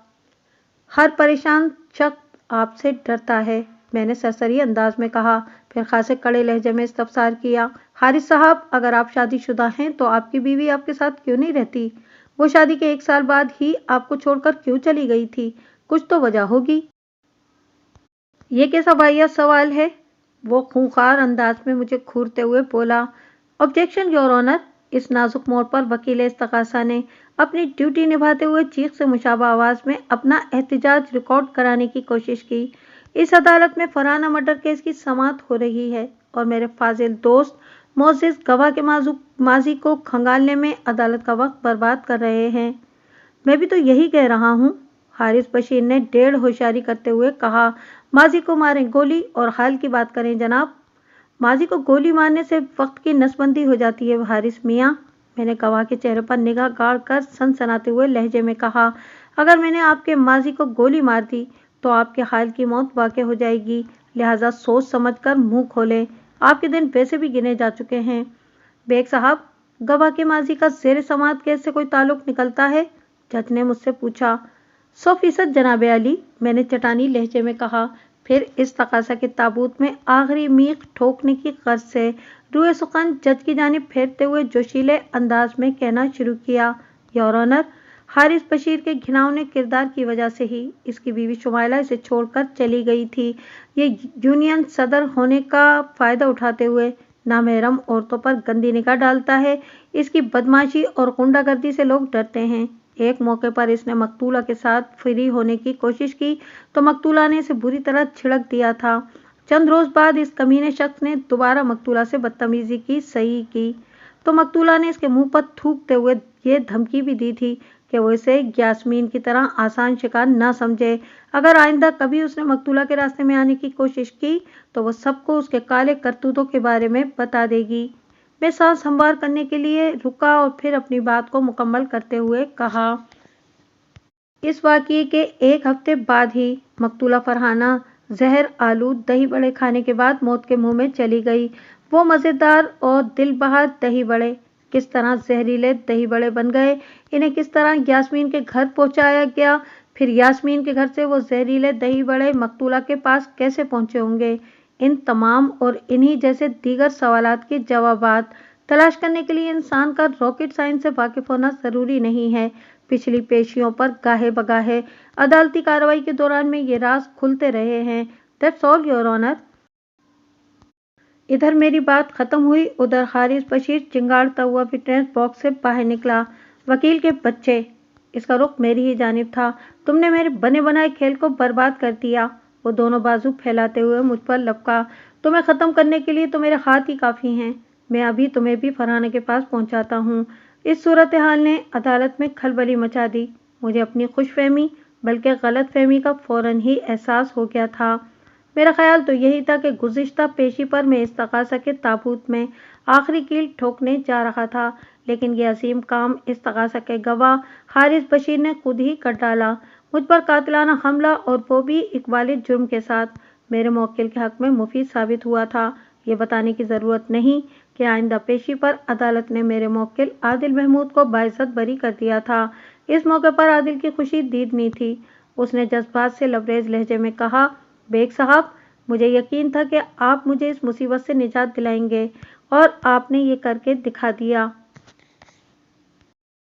हर परेशान शख्स आपसे डरता है, मैंने सरसरी अंदाज में कहा। फिर खासे कड़े लहजे में इस्तफसार किया, हारिस साहब, अगर आप शादीशुदा हैं तो आपकी बीवी आपके साथ क्यों नहीं रहती? वो शादी के 1 साल बाद ही आपको छोड़कर क्यों चली गई थी? कुछ तो वजह होगी। ये कैसा वाहियात सवाल है? वो खूंखार अंदाज में मुझे घूरते हुए बोला। Objection your honour. इस नाजुक मोड़ पर वकील इस्तगासा ने अपनी ड्यूटी निभाते हुए चीख से मुशाबा आवाज में अपना एहतजाज रिकॉर्ड कराने की कोशिश की। इस अदालत में फरहाना मर्डर केस की समाअत हो रही है और मेरे फाजिल दोस्त मोअज़्ज़िज़ गवाह के माजी को खंगालने में अदालत का वक्त बर्बाद कर रहे हैं। मैं भी तो यही कह रहा हूँ, हारिस बशीर ने डेढ़ होशियारी करते हुए कहा। माजी को मारें गोली और हाल की बात करें जनाब। माजी को गोली मारने से वक्त की नसबंदी हो जाती है हारिस मियाँ। मैंने गवाह के चेहरे पर निगाह गाड़ कर सनसनाते हुए लहजे में कहा, अगर मैंने आपके माजी को गोली मार दी तो आपके हाल की मौत वाक़ई हो जाएगी, लिहाजा सोच समझ कर मुँह खोलें। आपके दिन वैसे भी गिने जा चुके हैं। बेग साहब, गवाह के माजी का ज़ेर समाअत केस से कोई ताल्लुक निकलता है? जज ने मुझसे पूछा। 100% जनाबे अली, मैंने चटानी लहजे में कहा। फिर इस तकाज़ा के ताबूत में आखिरी मीख ठोकने की गर्ज से रूए सुखन जज की जानिब फेरते हुए जोशीले अंदाज में कहना शुरू किया, योर ऑनर, हारिस बशीर के घिनौने किरदार की वजह से ही इसकी बीवी शुमाइला इसे छोड़कर चली गई थी। ये यूनियन सदर होने का फ़ायदा उठाते हुए नामहरम औरतों पर गंदी निगाह डालता है। इसकी बदमाशी और गुंडागर्दी से लोग डरते हैं। एक मौके पर इसने मकतूला के साथ फ्री होने की कोशिश की तो मकतूला ने इसे बुरी तरह छिड़क दिया था। चंद रोज बाद इस कमीने शख्स ने दोबारा मकतूला से बदतमीजी की सही की तो मकतूला ने इसके मुंह पर थूकते हुए ये धमकी भी दी थी कि वो इसे यास्मीन की तरह आसान शिकार न समझे। अगर आइंदा कभी उसने मकतूला के रास्ते में आने की कोशिश की तो वो सबको उसके काले करतूतों के बारे में बता देगी। मैं सांस संभार करने के लिए रुका और फिर अपनी बात को मुकम्मल करते हुए कहा, इस वाक़ये के एक हफ्ते बाद ही मकतूला फरहाना जहर आलूद दही बड़े खाने के बाद मौत के मुंह में चली गई। वो मज़ेदार और दिलबहार दही बड़े किस तरह जहरीले दही बड़े बन गए, इन्हें किस तरह यास्मीन के घर पहुंचाया गया, फिर यास्मीन के घर से वो जहरीले दही बड़े मकतूला के पास कैसे पहुंचे होंगे। इन तमाम और इन्हीं जैसे दीगर सवालात के जवाबात तलाश करने के लिए इंसान का रॉकेट साइंस से वाकिफ होना ज़रूरी नहीं है। पिछली पेशियों पर गाहे बगाहे अदालती कार्रवाई के दौरान में ये राज खुलते रहे हैं। That's all your honour. इधर मेरी बात खत्म हुई, उधर हारिस बशीर चिंगाड़ता हुआ विटनेस बॉक्स से बाहर निकला। वकील के बच्चे, इसका रुख मेरी ही जानिब था। तुमने मेरे बने बनाए खेल को बर्बाद कर दिया। वो दोनों बाजू फैलाते हुए मुझ पर लपका। तुम्हें ख़त्म करने के लिए तो मेरे हाथ ही काफ़ी हैं। मैं अभी तुम्हें भी फरहाना के पास पहुंचाता हूँ। इस सूरत हाल ने अदालत में खलबली मचा दी। मुझे अपनी खुशफहमी बल्कि गलत फहमी का फ़ौरन ही एहसास हो गया था। मेरा ख्याल तो यही था कि गुज़िश्ता पेशी पर मैं इस्तग़ासा के ताबूत में आखिरी कील ठोकने जा रहा था, लेकिन ये अजीम काम इस्तग़ासा के गवाह हारिस बशीर ने खुद ही कर डाला। मुझ पर कातिलाना हमला, और वो भी एक वालिद जुर्म के साथ, मेरे मौक्किल के हक़ में मुफीद साबित हुआ था। ये बताने की ज़रूरत नहीं कि आइंदा पेशी पर अदालत ने मेरे मौक्किल आदिल महमूद को बाइज़्ज़त बरी कर दिया था। इस मौके पर आदिल की खुशी दीदनी थी। उसने जज्बात से लबरेज लहजे में कहा, बेग साहब, मुझे यकीन था कि आप मुझे इस मुसीबत से निजात दिलाएंगे, और आपने ये करके दिखा दिया।